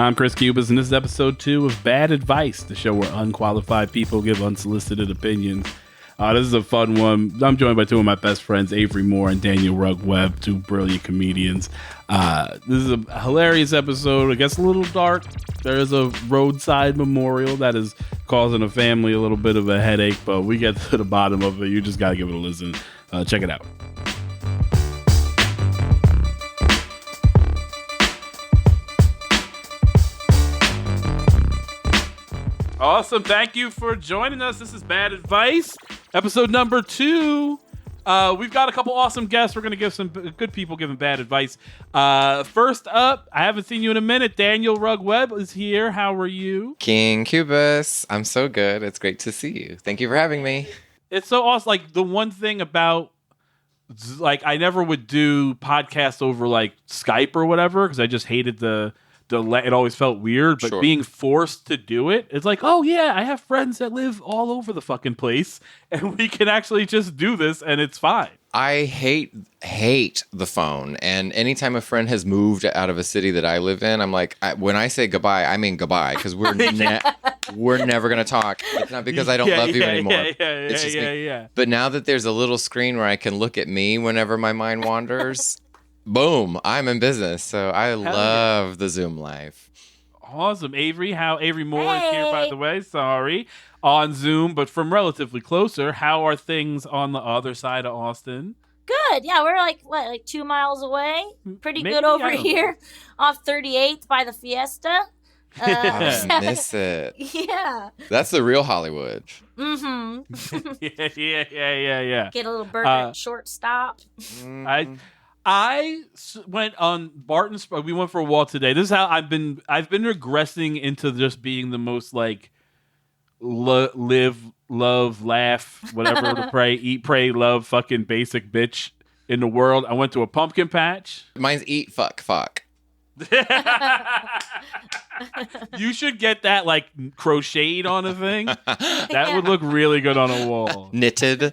I'm Chris Cubas, and this is episode 2 of Bad Advice, the show where unqualified people give unsolicited opinions. This is a fun one. I'm joined by two of my best friends, Avery and Daniel Webb, two brilliant comedians. This is a hilarious episode. It gets a little dark. There is a roadside memorial that is causing a family a little bit of a headache, but we get to the bottom of it. You just got to give it a listen. Check it out. Awesome. Thank you for joining us. This is Bad Advice, episode number 2. We've got a couple awesome guests. We're going to give some good people giving bad advice. First up, I haven't seen you in a minute. Daniel Webb is here. How are you? King Cubas. I'm so good. It's great to see you. Thank you for having me. It's so awesome. Like, the one thing about, like, I never would do podcasts over, like, Skype or whatever, because I just hated it always felt weird, but being forced to do it, it's like, oh yeah, I have friends that live all over the fucking place, and we can actually just do this, and it's fine. I hate the phone, and anytime a friend has moved out of a city that I live in, I'm like, when I say goodbye, I mean goodbye, because we're never gonna talk. It's not because I don't love you anymore. It's just me. But now that there's a little screen where I can look at me whenever my mind wanders. Boom, I'm in business, so I love the Zoom life. Awesome. Avery Moore is here, by the way, sorry, on Zoom, but from relatively closer. How are things on the other side of Austin? Good, yeah, we're like 2 miles away. Pretty good over here, off 38th by the Fiesta. I miss it. Yeah. That's the real Hollywood. Mm-hmm. Yeah. Get a little burger shortstop. I went on Barton's. We went for a walk today. This is how I've been regressing into just being the most like live, love, laugh, whatever to pray, eat, pray, love, fucking basic bitch in the world. I went to a pumpkin patch. Mine's eat, fuck. You should get that like crocheted on a thing. That would look really good on a wall. Knitted.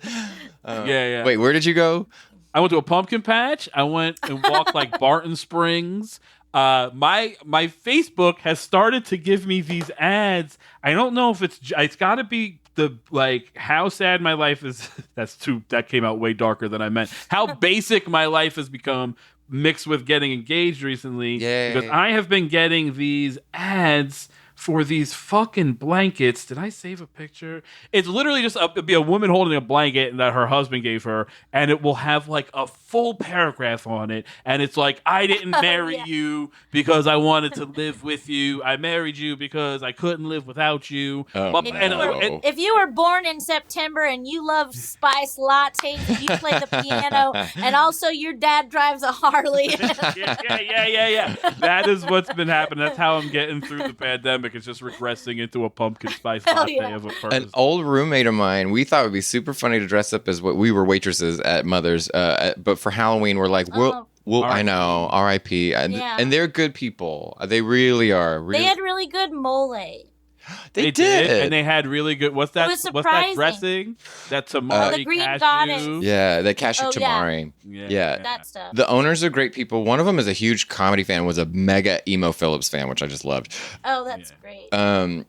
Yeah. Wait, where did you go? I went to a pumpkin patch. I went and walked like Barton Springs. My Facebook has started to give me these ads. I don't know if it's got to be the like how sad my life is. That came out way darker than I meant. How basic my life has become mixed with getting engaged recently. Yay. Because I have been getting these ads for these fucking blankets. Did I save a picture? It's literally just it'd be a woman holding a blanket that her husband gave her, and it will have like a full paragraph on it, and it's like, I didn't marry you because I wanted to live with you. I married you because I couldn't live without you. If you were born in September and you love spice lattes and you play the piano, and also your dad drives a Harley. Yeah. That is what's been happening. That's how I'm getting through the pandemic. It's just regressing into a pumpkin spice latte of a person. An old roommate of mine, we thought it would be super funny to dress up as what we were waitresses at Mother's, but for Halloween, we're like, I know, R.I.P. And they're good people. They really are. They had really good mole. They did. And they had really good. What's that dressing? That tamari the green cashew. goddess. Yeah, the cashew tamari. Yeah. That stuff. The owners are great people. One of them is a huge comedy fan, was a mega Emo Phillips fan, which I just loved. Oh, that's great.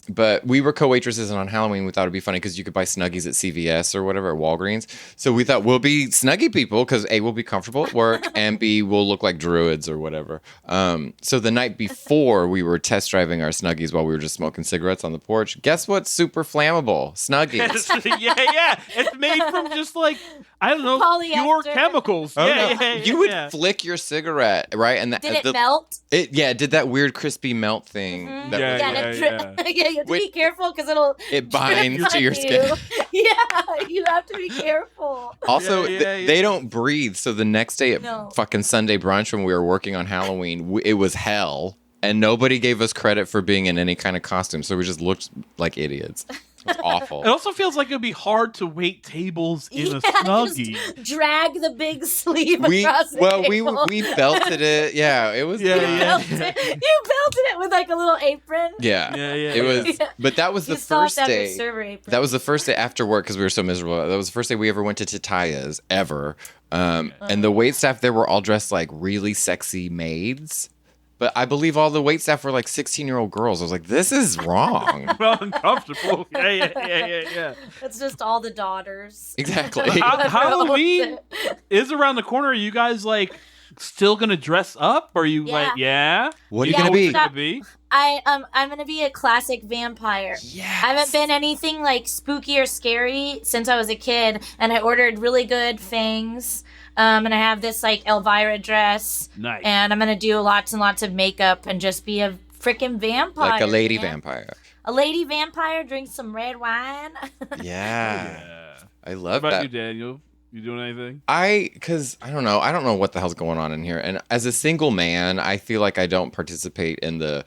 But we were co-waitresses, and on Halloween we thought it'd be funny because you could buy Snuggies at CVS or whatever, at Walgreens. So we thought we'll be Snuggie people because A, we'll be comfortable at work, and B, we'll look like druids or whatever. So the night before, we were test driving our Snuggies while we were just smoking cigarettes on the porch. Guess what's super flammable? Snuggies. Yeah. It's made from just like, I don't know, pure chemicals. You would flick your cigarette, right? And did it melt? It did that weird crispy melt thing. Mm-hmm. You have to be careful because it binds to your skin. Yeah, you have to be careful. Also, they don't breathe. So the next day at fucking Sunday brunch when we were working on Halloween, it was hell. And nobody gave us credit for being in any kind of costume, so we just looked like idiots. It's awful. It also feels like it'd be hard to wait tables in a Snuggie. Just drag the big sleeve across the table. we belted it. Yeah, it was. You belted it with like a little apron. Yeah. It was. But that was the first day. That was the first day after work because we were so miserable. That was the first day we ever went to Tataya's ever. And the wait staff there were all dressed like really sexy maids. But I believe all the wait staff were like 16-year-old girls. I was like, this is wrong. Well, uncomfortable. Yeah. It's just all the daughters. Exactly. Halloween is around the corner. Are you guys like still gonna dress up? Are you like, What are you Yeah, gonna be? it's not- gonna be? I'm gonna be a classic vampire. Yes. I haven't been anything like spooky or scary since I was a kid, and I ordered really good fangs. And I have this like Elvira dress. Nice. And I'm gonna do lots and lots of makeup and just be a freaking vampire. Like a lady man. vampire. A lady vampire, drink some red wine. Yeah. I What love about that. you, Daniel? You doing anything? Because I don't know what the hell's going on in here. And as a single man, I feel like I don't participate in the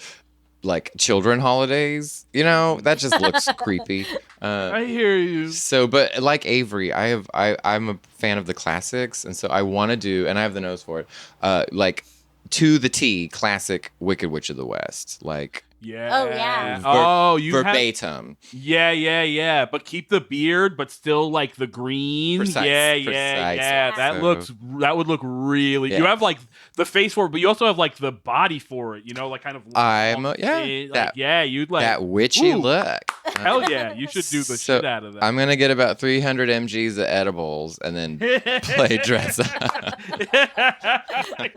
like children holidays. You know, that just looks creepy. I hear you. So, but like Avery, I'm a fan of the classics, and so I want to do, and I have the nose for it. Like to the T, classic Wicked Witch of the West, like Yeah. Oh, yeah. Oh, you have. verbatim. Yeah. But keep the beard, but still like the green. Precise. Yeah. So- That would look really. Yeah. You have like the face for it, but you also have like the body for it. You know, like kind of. You'd like that witchy ooh. look. Hell yeah, you should do the So, shit out of that. I'm gonna get about 300 mg's of edibles and then play dress up.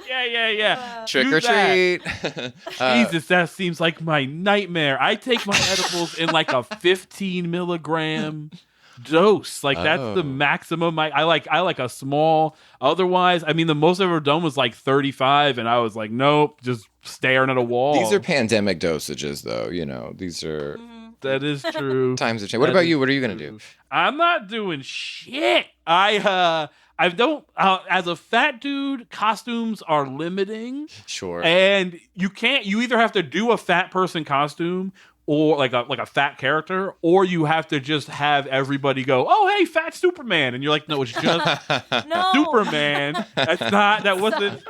yeah. Trick Do or that. treat. Jesus, that seems like my nightmare. I take my edibles in like a 15 milligram dose. Like that's the Oh. maximum. I like a small. Otherwise, I mean, the most I've ever done was like 35, and I was like, nope, just staring at a wall. These are pandemic dosages, though. You know, these are That is true. times have changed. What That about is you? What are you gonna do? I'm not doing shit. I don't. As a fat dude, costumes are limiting. Sure. And you can't. You either have to do a fat person costume, or like a fat character, or you have to just have everybody go, "Oh, hey, fat Superman," and you're like, "No, it's just No. Superman." That's not. That wasn't.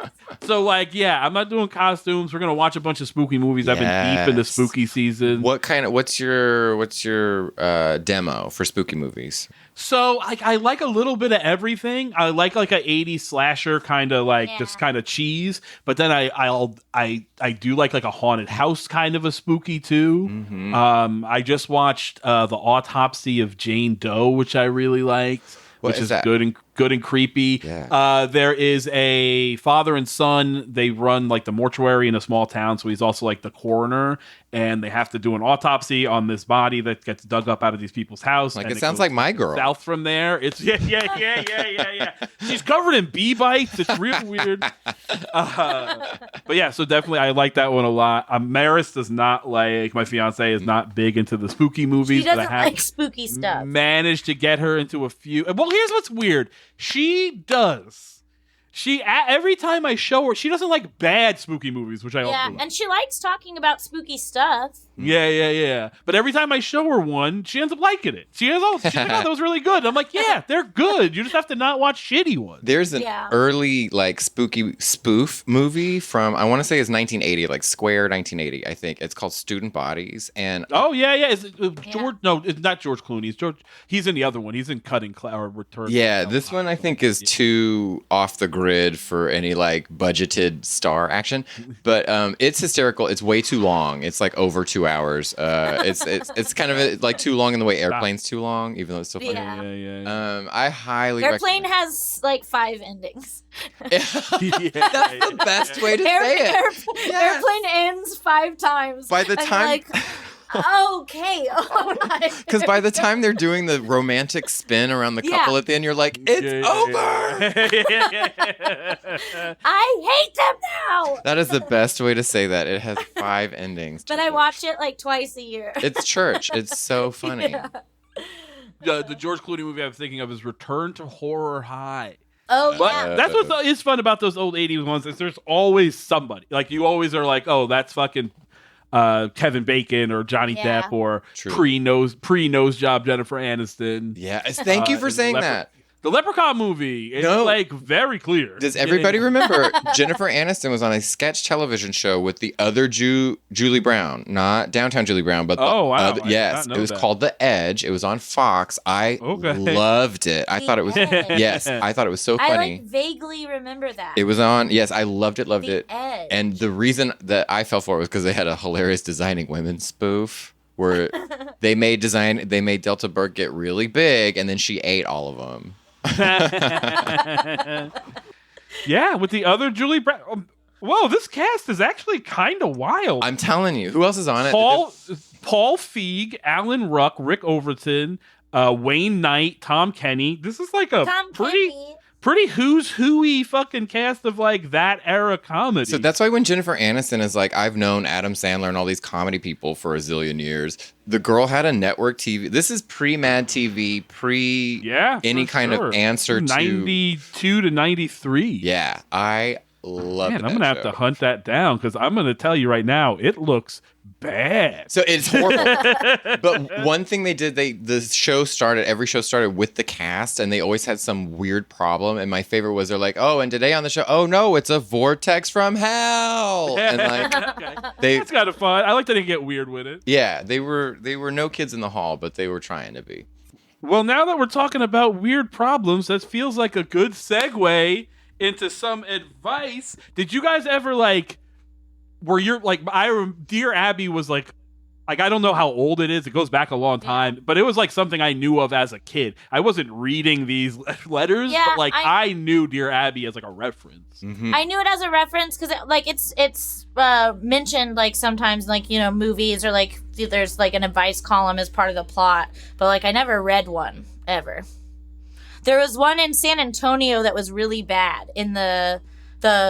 So like, yeah, I'm not doing costumes. We're gonna watch a bunch of spooky movies. I've been deep into Yes. spooky season. What's your demo for spooky movies? So like, I like a little bit of everything. I like a 80s slasher kind of like Yeah. just kind of cheese, but then I do like a haunted house kind of a spooky too. Mm-hmm. I just watched the Autopsy of Jane Doe, which I really liked, What which is is that? good and creepy. Yeah. There is a father and son. They run like the mortuary in a small town, so he's also like the coroner, and they have to do an autopsy on this body that gets dug up out of these people's house. Like and it sounds goes like my girl. south from there. It's yeah. She's covered in bee bites. It's real weird. But yeah, so definitely I like that one a lot. Maris does not like, my fiance is not big into the spooky movies. She doesn't but I have like spooky stuff. managed to get her into a few. Well, here's what's weird. She does. Every time I show her, she doesn't like bad spooky movies, which I Yeah, also like. and she likes talking about spooky stuff. Yeah. But every time I show her one, she ends up liking it. She's like, oh, that was really good. I'm like, yeah, they're good. You just have to not watch shitty ones. There's an Yeah. early like spooky spoof movie from I want to say it's 1980, like Square 1980, I think. It's called Student Bodies, and Oh yeah. Is it, George? No, it's not George Clooney. It's George. He's in the other one. He's in Cutting or Return. yeah, this one I think is too off the grid for any like budgeted star action, but it's hysterical. It's way too long. It's like over 2 hours. It's kind of like too long in the way Airplane's too long, even though it's so funny. Yeah. Yeah. I highly Airplane recommend. has like 5 endings. That's the best way to say it. Yes. Airplane ends 5 times. By the I'm time- like, okay. Because by the time they're doing the romantic spin around the couple at the end, you're like, it's over. I hate them now. That is the best way to say that. It has 5 endings. But I watch it like twice a year. It's church. It's so funny. Yeah. The George Clooney movie I'm thinking of is Return to Horror High. Oh But yeah. that's what is fun about those old 80s ones is there's always somebody. Like you always are like, oh, that's fucking Kevin Bacon or Johnny Yeah. Depp or True. pre nose job Jennifer Aniston. Yeah. Thank you for and saying that. The Leprechaun movie. It's like very clear. Does everybody remember Jennifer Aniston was on a sketch television show with the other Julie Brown, not Downtown Julie Brown, but yes, it was called The Edge. It was on Fox. I loved it. I thought it was I thought it was so funny. I vaguely remember that. It was on. Yes, I loved it. The Edge. And the reason that I fell for it was because they had a hilarious Designing Women spoof. Where they made Delta Burke get really big, and then she ate all of them. Yeah, with the other Julie Brown. Whoa, this cast is actually kind of wild. I'm telling you. Who else is on it? Paul Feig, Alan Ruck, Rick Overton, Wayne Knight, Tom Kenny. This is like a pretty who's who-y fucking cast of like that era comedy. So that's why when Jennifer Aniston is like, I've known Adam Sandler and all these comedy people for a zillion years. The girl had a network TV. This is pre-Mad TV, any kind of answer 92 to 93. Yeah, I love it. I'm going to have to hunt that down because I'm going to tell you right now, it looks bad. So it's horrible. But one thing they did, every show started with the cast, and they always had some weird problem. And my favorite was they're like, oh, and today on the show, oh no, it's a vortex from hell. And like, that's kind of fun. I like that they get weird with it. Yeah, they were no kids in the hall, but they were trying to be. Well, now that we're talking about weird problems, that feels like a good segue into some advice. Did you guys ever where you're like, Dear Abby was like I don't know how old it is. It goes back a long time, but it was like something I knew of as a kid. I wasn't reading these letters, but I knew Dear Abby as like a reference. Mm-hmm. I knew it as a reference because it's mentioned like sometimes like, you know, movies or like there's like an advice column as part of the plot, but like I never read one ever. There was one in San Antonio that was really bad in the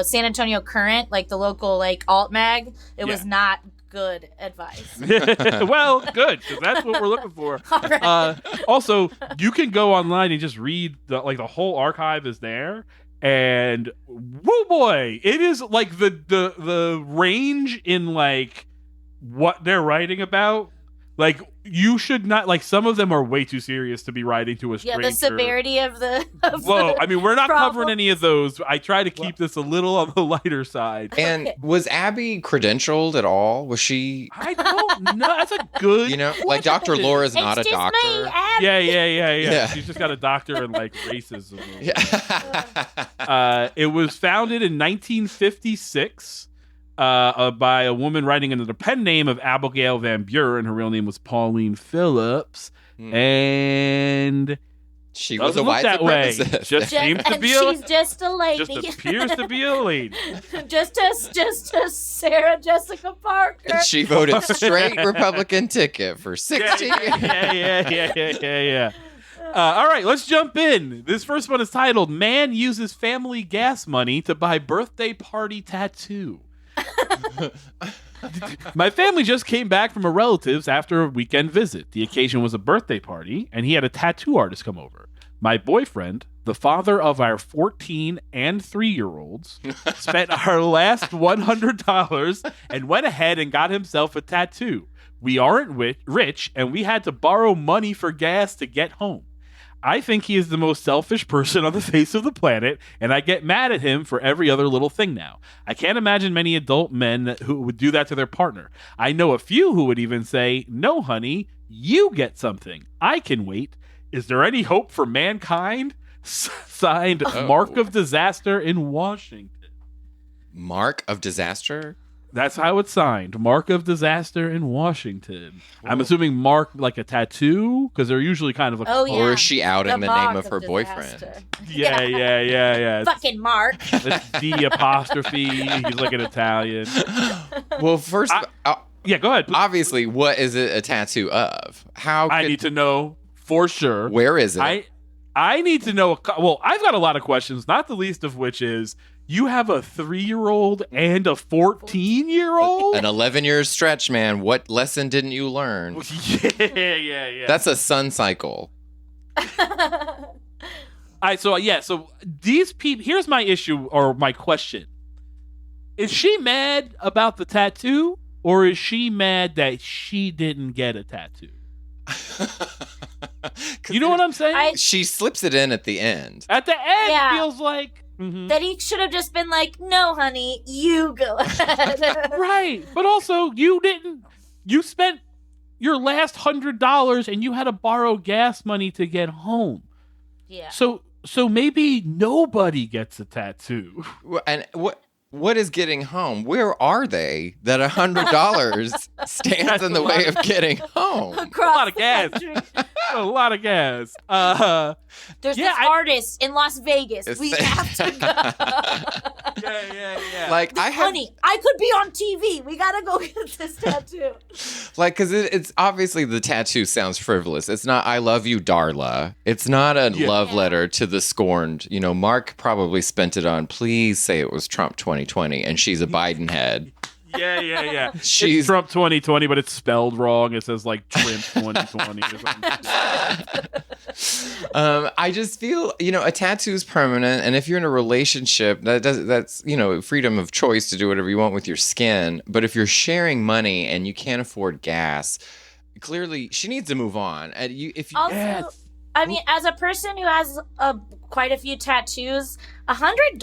San Antonio Current, like the local like alt mag. It was not good advice. Well, good, because that's what we're looking for. Right. Also, you can go online and just read the whole archive is there, and whoa boy, it is like the range in like what they're writing about. Like, you should not, like, some of them are way too serious to be writing to a stranger. Yeah, the severity of the I mean, we're not covering any of those. I try to keep this a little on the lighter side. And was Abby credentialed at all? Was she? I don't know. That's a good... You know, like Dr. Laura's not a doctor. Me, Abby. Yeah. She's just got a doctor in, like, racism. Yeah. It was founded in 1956. By a woman writing under the pen name of Abigail Van Buren. Her real name was Pauline Phillips, and she was a white supremacist. She's just a lady. Just appears to be a lady. just as Sarah Jessica Parker. And she voted straight Republican ticket for 60 years. Yeah. All right, let's jump in. This first one is titled "Man Uses Family Gas Money to Buy Birthday Party Tattoo." My family just came back from a relative's after a weekend visit. The occasion was a birthday party, and he had a tattoo artist come over. My boyfriend, the father of our 14 and 3-year-olds, spent our last $100 and went ahead and got himself a tattoo. We aren't rich, and we had to borrow money for gas to get home. I think he is the most selfish person on the face of the planet, and I get mad at him for every other little thing now. I can't imagine many adult men who would do that to their partner. I know a few who would even say, "No, honey, you get something. I can wait. Is there any hope for mankind?" Signed, Mark of Disaster in Washington. Mark of Disaster? That's how it's signed. Mark of Disaster in Washington. Whoa. I'm assuming Mark like a tattoo, because they're usually kind of like... Oh, yeah. Or is she outing the name of her boyfriend? Yeah. Fucking Mark. That's D apostrophe. He's like an Italian. Well, first... yeah, go ahead. Obviously, what is it a tattoo of? I need to know for sure. Where is it? I need to know... Well, I've got a lot of questions, not the least of which is... You have a 3-year-old and a 14-year-old? An 11-year stretch, man. What lesson didn't you learn? Yeah. That's a sun cycle. So these people... Here's my issue, or my question. Is she mad about the tattoo, or is she mad that she didn't get a tattoo? You know what I'm saying? She slips it in at the end. At the end, Yeah. feels like that he should have just been like, no, honey, you go ahead. right. But also, you didn't. You spent your last $100 and you had to borrow gas money to get home. Yeah. So maybe nobody gets a tattoo. And what is getting home? Where are they that $100 stands in the way of getting home? Across A lot of the gas. country. A lot of gas. There's Yeah, this artist in Las Vegas. We have to go. Yeah. Like Honey, I could be on TV. We gotta go get this tattoo. Like, because it's obviously the tattoo sounds frivolous. It's not "I love you, Darla." It's not a love letter to the scorned. You know, Mark probably spent it on "Please say it was Trump 2020," and she's a Biden head. Yeah. She's It's Trump 2020, but it's spelled wrong. It says like Trump 2020 or something. I just feel, a tattoo is permanent, and if you're in a relationship, that's freedom of choice to do whatever you want with your skin. But if you're sharing money and you can't afford gas, clearly she needs to move on. And Also, I mean, as a person who has quite a few tattoos, $100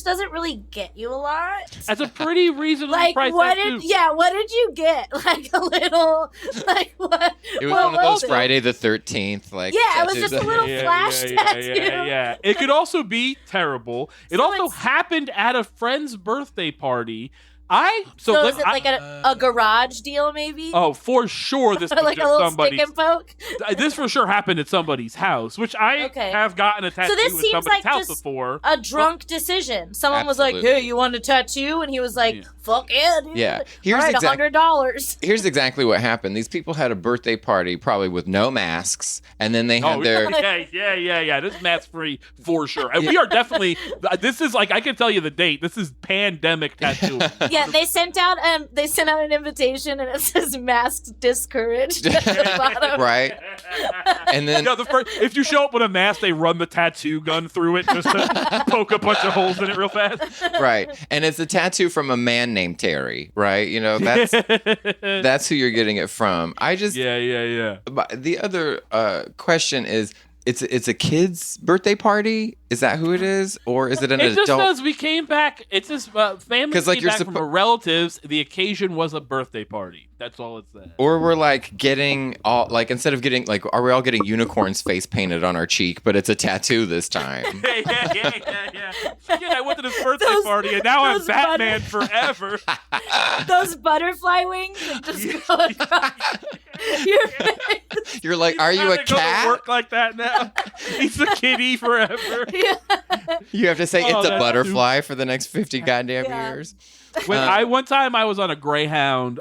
doesn't really get you a lot. That's a pretty reasonable Like, price what tattoo. did you get? Like a little, like what? it was what one of those it? Friday the 13th, like Yeah, it was tattoos. just a little flash tattoo. Yeah. It could also be terrible. It So also it's- happened at a friend's birthday party. So is it like a garage deal, maybe? Oh, for sure, this was like a just little somebody's. stick and poke? This for sure happened at somebody's house, which I Okay. have gotten a tattoo this at seems somebody's like house just before. A drunk decision. Someone was like, Absolutely. "Hey, you want a tattoo?" And he was like, Yeah. "Fuck yeah, dude." Yeah. All Here's right, $100. Here's exactly what happened. These people had a birthday party, probably with no masks, and then they had their. Yeah. This is mask free for sure. And we are definitely. This is like I can tell you the date. This is pandemic tattoo. Yeah, they sent out an invitation and it says masks discouraged at the bottom. Right. And then If you show up with a mask, they run the tattoo gun through it just to poke a bunch of holes in it real fast. right. And it's a tattoo from a man named Terry, right? That's who you're getting it from. Yeah. But the other question is, it's a kid's birthday party? Is that who it is? Or is it an It adult? just says we came back. It's just family 'Cause, like, came you're back from relatives. The occasion was a birthday party. That's all it said. Or we're like getting all, like, instead of getting, like, are we all getting unicorn's face painted on our cheek, but it's a tattoo this time? Yeah. Shit, I went to this birthday Those- party and now I'm those Batman forever. Those butterfly wings that just go across your face. You're like, are you a Gotta go to cat? work like that now. He's a kitty forever. You have to say it's a that's butterfly for the next 50 goddamn Yeah. years. One time I was on a Greyhound.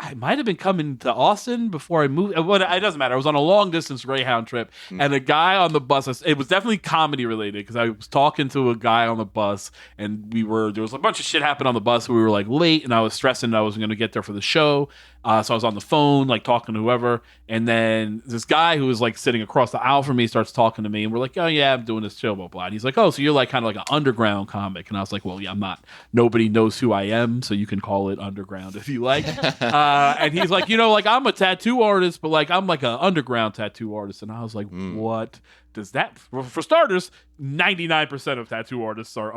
I might have been coming to Austin before I moved. It doesn't matter. I was on a long distance Greyhound trip, and a guy on the bus. It was definitely comedy related because I was talking to a guy on the bus, and there was a bunch of shit happened on the bus. We were like late, and I was stressing that I wasn't going to get there for the show. So I was on the phone, like talking to whoever, and then this guy who was like sitting across the aisle from me starts talking to me, and we're like, "Oh yeah, I'm doing this show, blah blah." And he's like, "Oh, so you're like kind of like an underground comic?" And I was like, "Well, yeah, I'm not. Nobody knows who I am, so you can call it underground if you like." And he's like, like I'm a tattoo artist, but like I'm like an underground tattoo artist. And I was like, what does that? For starters, 99% of tattoo artists are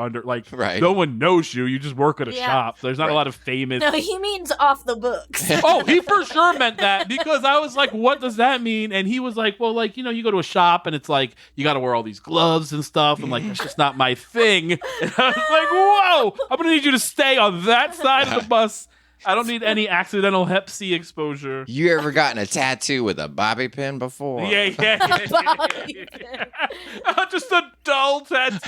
Right. no one knows you. You just work at a Yeah. shop. There's not a lot of famous. No, he means off the books. Oh, he for sure meant that because I was like, what does that mean? And he was like, well, like, you go to a shop and it's like, you got to wear all these gloves and stuff. I'm like, that's just not my thing. And I was like, whoa, I'm going to need you to stay on that side of the bus. I don't need any accidental Hep C exposure. You ever gotten a tattoo with a bobby pin before? Yeah. Just a dull tattoo.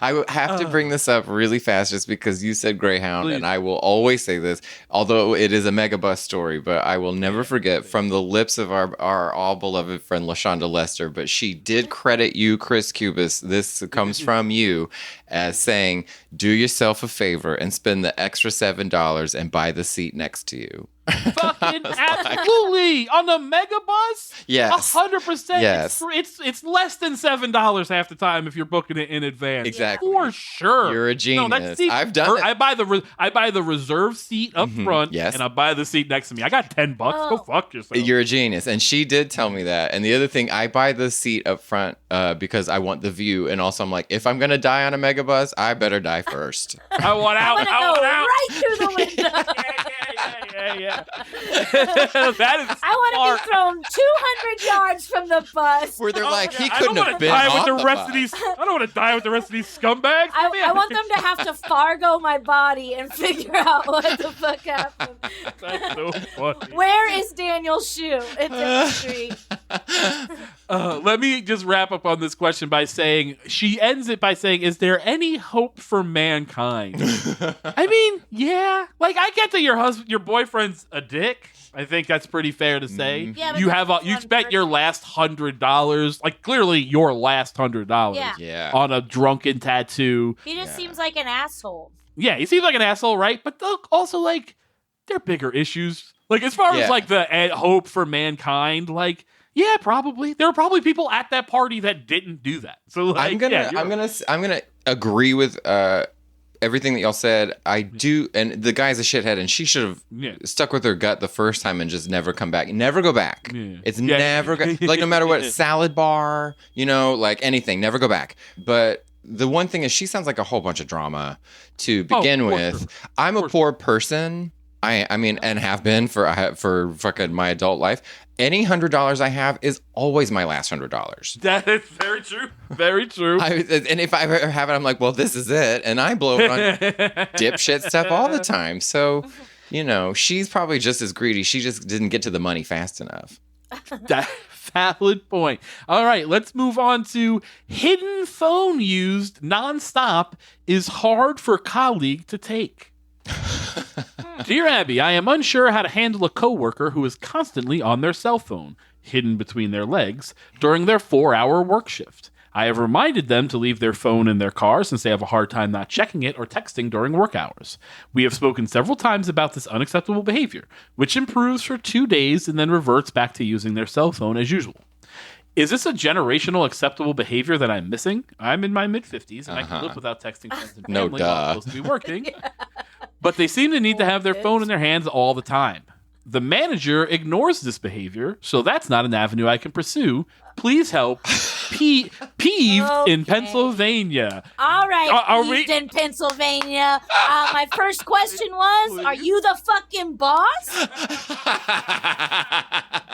I have to bring this up really fast just because you said Greyhound, Please. and I will always say this, although it is a megabus story, but I will never forget from the lips of our all-beloved friend LaShonda Lester, but she did credit you, Chris Cubas. This comes from you as saying, do yourself a favor and spend the extra $7 and buy the seat next to you. Fucking absolutely on the mega bus. Yes. 100%. Yes. It's less than $7 half the time if you're booking it in advance. Exactly. For sure. You're a genius. No, that seat, I've done it. I buy the reserve seat up front, Yes. and I buy the seat next to me. I got $10. Go fuck yourself. You're a genius. And she did tell me that. And the other thing, I buy the seat up front because I want the view. And also I'm like, if I'm going to die on a megabus, I better die first. I want out. I want to go right through the window. Yeah. That is I want to be thrown 200 yards from the bus. Where they're like, he I couldn't don't have wanna been die on with the rest bus. of these. I don't want to die with the rest of these scumbags. I want them to have to Fargo my body and figure out what the fuck happened. That's so funny. Where is Daniel's shoe? It's in the street. Let me just wrap up on this question by saying, she ends it by saying, is there any hope for mankind? I mean, yeah. Like, I get that your boyfriend's a dick. I think that's pretty fair to say. Yeah, but you that's you one spent your person. last $100, like clearly your last $100 Yeah. on a drunken tattoo. He just seems like an asshole. Yeah, he seems like an asshole, right? But also, like, there are bigger issues. Like, as far as, like, the hope for mankind, like, yeah, probably. There are probably people at that party that didn't do that. So, like, I'm gonna agree with everything that y'all said. I do, and the guy's a shithead, and she should have stuck with her gut the first time and just never come back. Never go back. Yeah. It's never like no matter what, salad bar, like anything, never go back. But the one thing is, she sounds like a whole bunch of drama to begin with. Sure. I'm a poor person. I mean, and have been for fucking my adult life. Any $100 I have is always my last $100. That is very true. Very true. And if I ever have it, I'm like, well, this is it. And I blow it on dipshit stuff all the time. So, she's probably just as greedy. She just didn't get to the money fast enough. That valid point. All right, let's move on to hidden phone used nonstop is hard for colleague to take. Dear Abby, I am unsure how to handle a coworker who is constantly on their cell phone, hidden between their legs, during their 4-hour work shift. I have reminded them to leave their phone in their car since they have a hard time not checking it or texting during work hours. We have spoken several times about this unacceptable behavior, which improves for 2 days and then reverts back to using their cell phone as usual. Is this a generational acceptable behavior that I'm missing? I'm in my mid-50s and I can live without texting friends and family while I'm supposed to be working. But they seem to need to have their phone in their hands all the time. The manager ignores this behavior, so that's not an avenue I can pursue. Please help. Peeved in Pennsylvania. All right, Are peeved in Pennsylvania. My first question was, are you the fucking boss?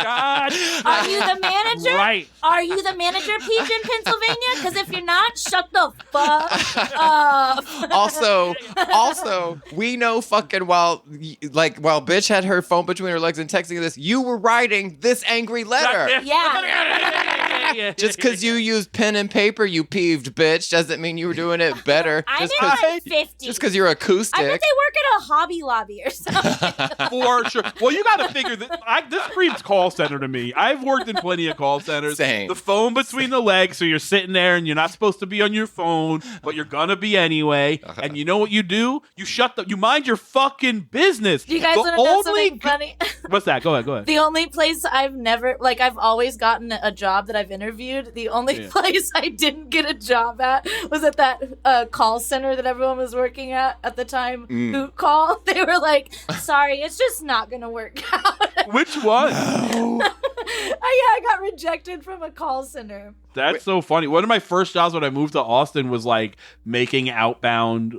God. Are you the manager? Right. Are you the manager, peeved in Pennsylvania? Because if you're not, shut the fuck up. Also, we know fucking while bitch had her phone between her legs and texting this, you were writing this angry letter. Yeah. Just because you used pen and paper, you peeved bitch, doesn't mean you were doing it better. I'm in my 50s. Just because you're acoustic. I bet they work at a Hobby Lobby or something. For sure. Well, you got to figure that this screams call center to me. I've worked in plenty of call centers. Same. The phone between the legs, so you're sitting there and you're not supposed to be on your phone, but you're gonna be anyway. And you know what you do? You mind your fucking business. Do you guys want to know something funny? What's that? Go ahead. The only place I've always gotten a job that I've interviewed. The only place I didn't get a job at was at that call center that everyone was working at the time. Hoot call. They were like, sorry, it's just not going to work out. Which one? No. I got rejected from a call center. That's so funny. One of my first jobs when I moved to Austin was like making outbound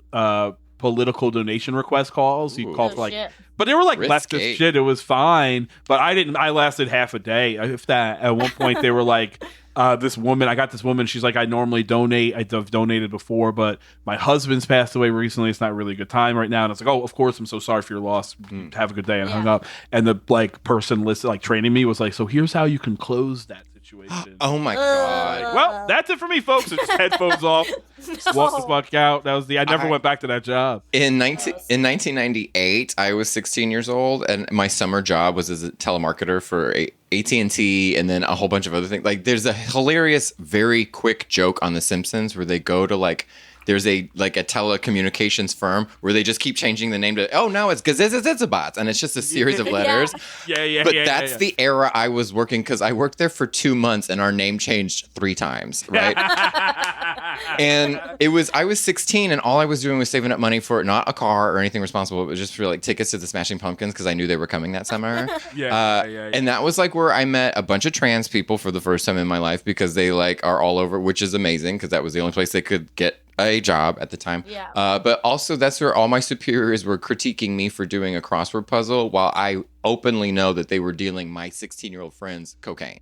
political donation request calls. You call for shit. but they were like Risky. leftist shit. It was fine, but I lasted half a day, if that. At one point, they were like, I got this woman. She's like, I normally donate. I've donated before, but my husband's passed away recently. It's not really a good time right now. And it's like, oh, of course, I'm so sorry for your loss. Have a good day. And I hung up. And the person training me was like, so here's how you can close that situation. Oh my God. Well, that's it for me, folks. It's headphones off. Walk the fuck out. That was I never went back to that job. In 1998, I was 16 years old, and my summer job was as a telemarketer for AT&T, and then a whole bunch of other things. Like, there's a hilarious, very quick joke on The Simpsons where they go to there's a telecommunications firm where they just keep changing the name to, oh, now it's Gazizazizabots. And it's just a series of letters. But that's the era I was working, because I worked there for 2 months and our name changed 3 times, right? And I was 16 and all I was doing was saving up money for not a car or anything responsible, but just for like tickets to the Smashing Pumpkins, because I knew they were coming that summer. And that was like where I met a bunch of trans people for the first time in my life, because they like are all over, which is amazing, because that was the only place they could get a job at the time. But also that's where all my superiors were critiquing me for doing a crossword puzzle, while I openly know that they were dealing my 16-year-old friends cocaine.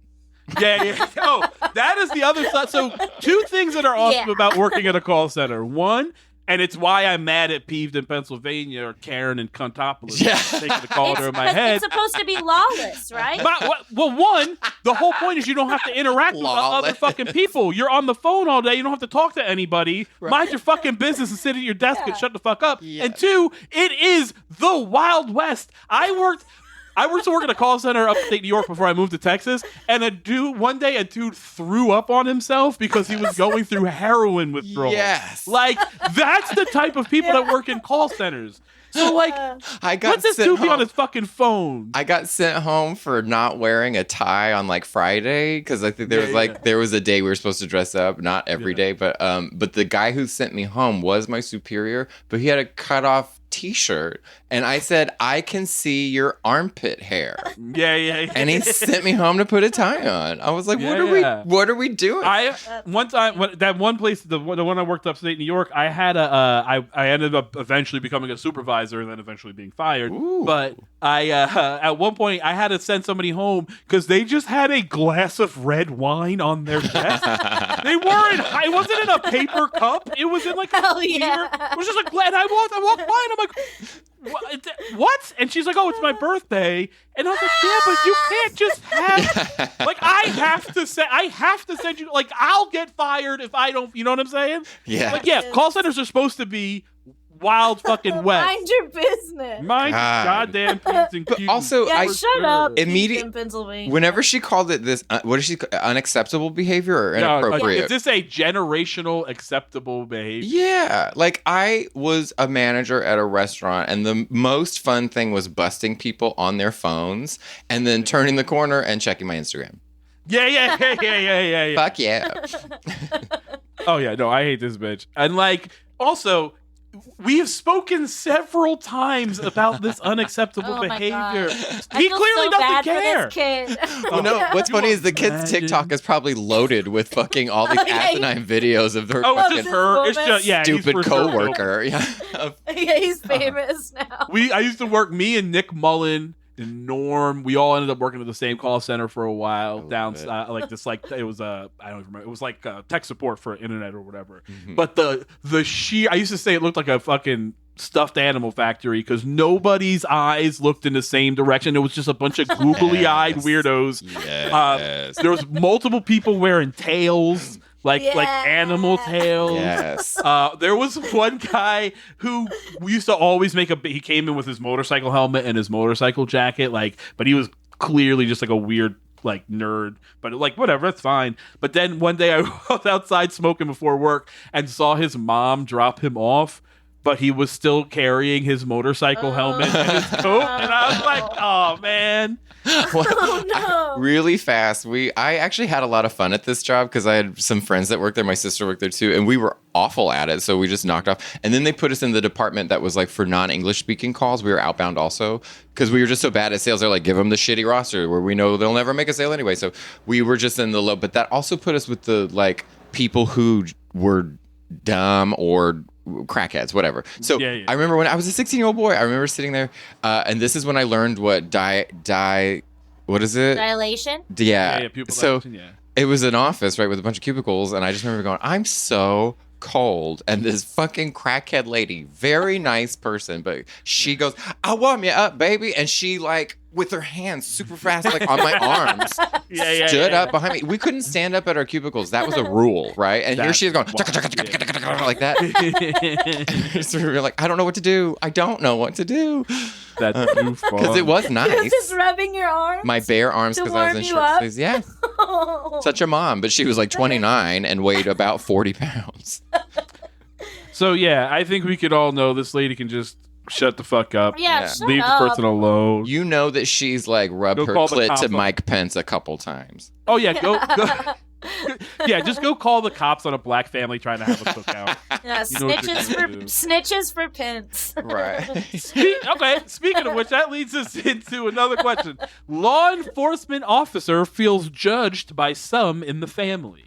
Oh, that is the other side. So 2 things that are awesome about working at a call center. One, and it's why I'm mad at Peeved in Pennsylvania, or Karen in Cuntopolis, taking the call over my head. It's supposed to be lawless, right? Well, one, the whole point is you don't have to interact with other fucking people. You're on the phone all day. You don't have to talk to anybody. Right. Mind your fucking business and sit at your desk and shut the fuck up. And 2, it is the Wild West. I used to work at a call center upstate New York before I moved to Texas, and one day a dude threw up on himself because he was going through heroin withdrawal. Yes. Like, that's the type of people that work in call centers. So, like, let this dude be on his fucking phone. I got sent home for not wearing a tie on, like, Friday, because I think there was a day we were supposed to dress up, not every day, but the guy who sent me home was my superior, but he had a cut-off T-shirt, and I said, I can see your armpit hair. And he sent me home to put a tie on. I was like, what are we doing? One time, that one place, the one I worked upstate New York, I had I ended up eventually becoming a supervisor and then eventually being fired. Ooh. But I at one point I had to send somebody home because they just had a glass of red wine on their desk. It wasn't in a paper cup. It was in like a clear. It was just a glass. I walked by and I'm like, what? And she's like, oh, it's my birthday. And I was like, yeah, but you can't just have, like, I have to send you, like, I'll get fired if I don't, you know what I'm saying? Yeah. Like, call centers are supposed to be Wild fucking West. Mind your business. Mind goddamn P's and Q's. Also, shut up. Immediately, in Pennsylvania. whenever she called it this, what is she? Unacceptable behavior or inappropriate? Is this a generational acceptable behavior? Yeah, like I was a manager at a restaurant, and the most fun thing was busting people on their phones and then turning the corner and checking my Instagram. Yeah. Fuck yeah. Oh yeah, no, I hate this bitch. And like, also, we have spoken several times about this unacceptable behavior. He clearly doesn't care. Kid. Well, no, what's funny is the kid's TikTok is probably loaded with fucking all these asinine videos of their it's just her. It's just stupid coworker. Yeah, he's famous now. I used to work. Me and Nick Mullen and Norm, we all ended up working at the same call center for a while. It was I don't remember. It was like tech support for internet or whatever. Mm-hmm. But the sheer, I used to say it looked like a fucking stuffed animal factory because nobody's eyes looked in the same direction. It was just a bunch of googly-eyed weirdos. Yes. There was multiple people wearing tails. Like animal tails. Yes. There was one guy who we used to always he came in with his motorcycle helmet and his motorcycle jacket, but he was clearly just like a weird nerd, but like whatever, that's fine. But then one day I was outside smoking before work and saw his mom drop him off, but he was still carrying his motorcycle helmet and his coat, and I was like, oh man. Really fast, I actually had a lot of fun at this job because I had some friends that worked there. My sister worked there too, and we were awful at it, so we just knocked off. And then they put us in the department that was like for non-English speaking calls. We were outbound also because we were just so bad at sales. They're like, give them the shitty roster where we know they'll never make a sale anyway. So we were just in the low, but that also put us with the people who were dumb or crackheads, whatever. So I remember when I was a 16-year-old boy, I remember sitting there, and this is when I learned what what is it? Dilation? Yeah. Pupil so dilation, yeah. It was an office, right, with a bunch of cubicles, and I just remember going, I'm so cold. And this fucking crackhead lady, very nice person, but she goes, I'll warm you up, baby. And she with her hands super fast, on my arms, stood up behind me. We couldn't stand up at our cubicles. That was a rule, right? And here she is going, like that. So we were like, I don't know what to do. I don't know what to do. That's too far. Because it was nice. He was just rubbing your arms? My bare arms because I was in short sleeves. Yeah. Such a mom. But she was 29 and weighed about 40 pounds. So yeah, I think we could all know this lady can just shut the fuck up. Yeah, shut Leave up. the person alone. You know that she's like rubbed Go her call the clit cops to on- Mike Pence a couple times. Oh yeah, go. Yeah, just go call the cops on a black family trying to have a cookout. Yeah, You know what you're snitches for gonna do. snitches for pence. Right. Okay, speaking of which, that leads us into another question. Law enforcement officer feels judged by some in the family.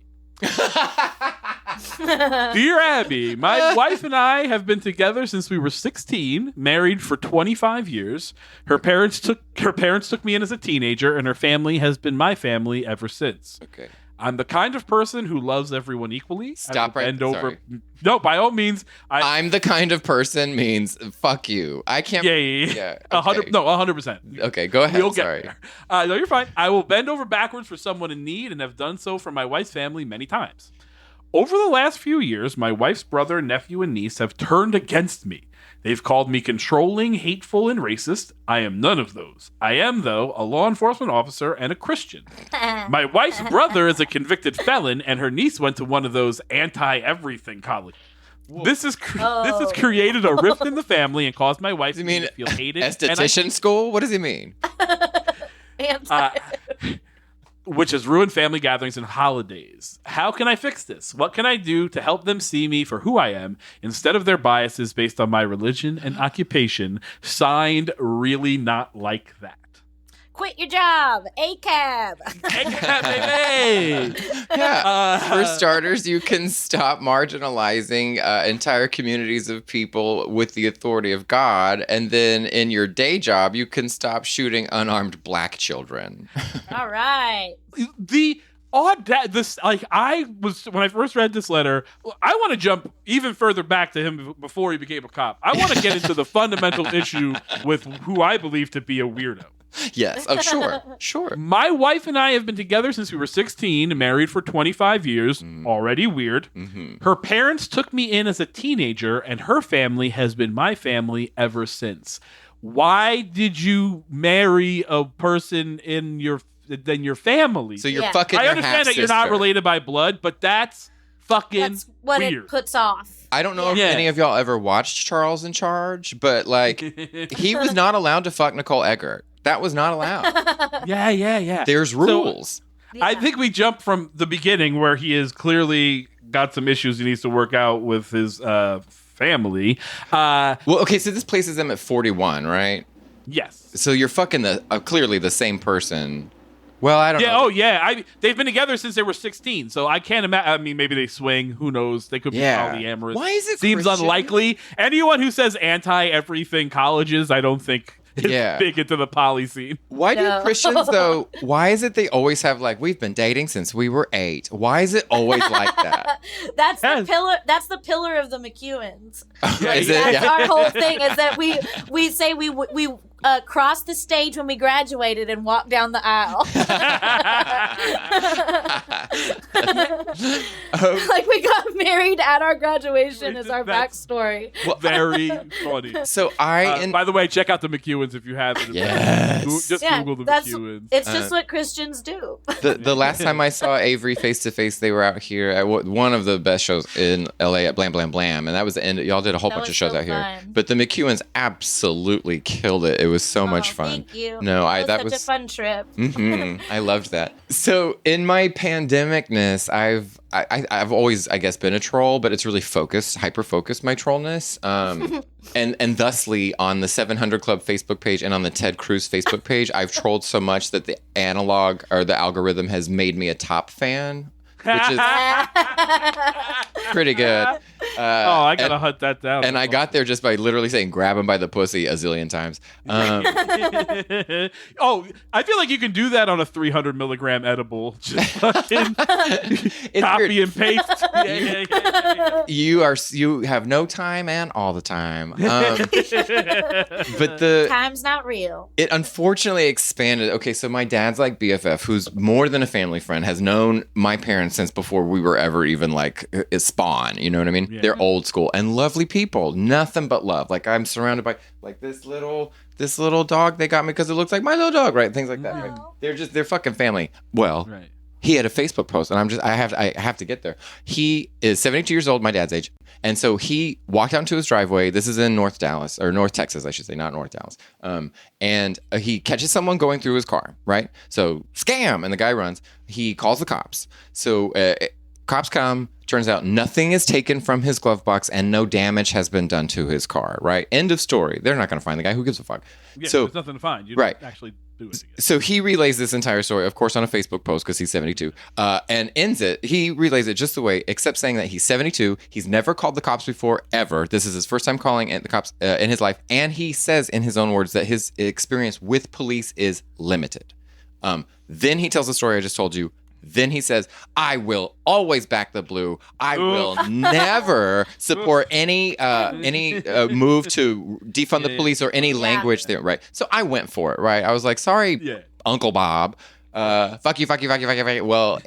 Dear Abby, my wife and I have been together since we were 16, married for 25 years. Her parents took me in as a teenager, and her family has been my family ever since. Okay. I'm the kind of person who loves everyone equally. Stop right there. Sorry. No, by all means. I'm the kind of person means fuck you. I can't. Yeah. Okay. 100%. Okay, go ahead. We'll get Sorry. there. No, you're fine. I will bend over backwards for someone in need and have done so for my wife's family many times. Over the last few years, my wife's brother, nephew, and niece have turned against me. They've called me controlling, hateful, and racist. I am none of those. I am, though, a law enforcement officer and a Christian. My wife's brother is a convicted felon, and her niece went to one of those anti-everything colleges. This has created a rift in the family and caused my wife Does he mean to feel hated. esthetician school? What does he mean? Which has ruined family gatherings and holidays. How can I fix this? What can I do to help them see me for who I am instead of their biases based on my religion and occupation? Signed, really not like that. Quit your job. ACAB. Hey! Yeah. For starters, you can stop marginalizing entire communities of people with the authority of God. And then in your day job, you can stop shooting unarmed black children. All right. The I was when I first read this letter, I want to jump even further back to him before he became a cop. I want to get into the fundamental issue with who I believe to be a weirdo. Yes. Oh, sure. My wife and I have been together since we were 16, married for 25 years. Already weird. Mm-hmm. Her parents took me in as a teenager, and her family has been my family ever since. Why did you marry a person in your family? So you're Yeah. fucking I your understand that you're not half-sister. related by blood, but that's fucking That's what weird. it puts off. I don't know if Yeah. any of y'all ever watched Charles in Charge, but like he was not allowed to fuck Nicole Eggert. That was not allowed. Yeah. There's rules. I think we jump from the beginning where he has clearly got some issues he needs to work out with his family. Well, okay, so this places them at 41, right? Yes. So you're fucking clearly the same person. Well, I don't Yeah. know. Oh, yeah. They've been together since they were 16, so I can't imagine. I mean, maybe they swing. Who knows? They could be Yeah. polyamorous. Why is it Seems Christian? unlikely. Anyone who says anti-everything colleges, I don't think is Yeah. big into the poly scene. Why No. do Christians though? Why is it they always have like we've been dating since we were 8? Why is it always like that? That's Yes. the pillar. That's the pillar of the McEwens. Is it? That's Yeah. our whole thing. Is that we say we crossed the stage when we graduated and walked down the aisle. Like we got married at our graduation is our That's- backstory. Very funny. So By the way, check out the McEwens if you haven't. Yes. Just Yeah, Google the that's McEwens. it's just what Christians do. the last time I saw Avery face to face, they were out here at one of the best shows in LA at Blam Blam Blam, and that was the end. Y'all did a whole That bunch of was shows so out here, fun. but the McEwens absolutely killed it. It was so much fun. Thank you. No, that was such a fun trip. I loved that. So in my pandemicness, I've always, I guess, been a troll, but it's really hyper focused my trollness. And thusly on the 700 Club Facebook page and on the Ted Cruz Facebook page, I've trolled so much that the analog or the algorithm has made me a top fan, which is pretty good. I gotta hunt that down. And I got there just by literally saying "grab him by the pussy" a zillion times. Oh, I feel like you can do that on a 300 milligram edible. Just fucking copy weird. and paste. Yeah. You have no time and all the time. But Time's not real. it unfortunately expanded. Okay, so my dad's like BFF, who's more than a family friend, has known my parents since before we were ever even like spawn. You know what I mean? Yeah. They're old school and lovely people. Nothing but love. Like I'm surrounded by like this little dog they got me because it looks like my little dog, right? Things like that. Right? Aw. They're fucking family. Well, Right. he had a Facebook post, and I have to get there. He is 72 years old, my dad's age. And so he walked out into his driveway. This is in North Texas, I should say, not North Dallas. And he catches someone going through his car, right? So scam, and the guy runs. He calls the cops. So cops come. Turns out nothing is taken from his glove box and no damage has been done to his car, right? End of story. They're not going to find the guy. Who gives a fuck? Yeah, so there's nothing to find. You right. don't actually do it again. So he relays this entire story, of course, on a Facebook post because he's 72, and ends it. He relays it just the way, except saying that he's 72. He's never called the cops before, ever. This is his first time calling the cops in his life. And he says in his own words that his experience with police is limited. Then he tells the story I just told you. Then he says, I will always back the blue. I will never support any move to defund the police or any language there, right? So I went for it, right? I was like, sorry, Uncle Bob. Fuck you. Well,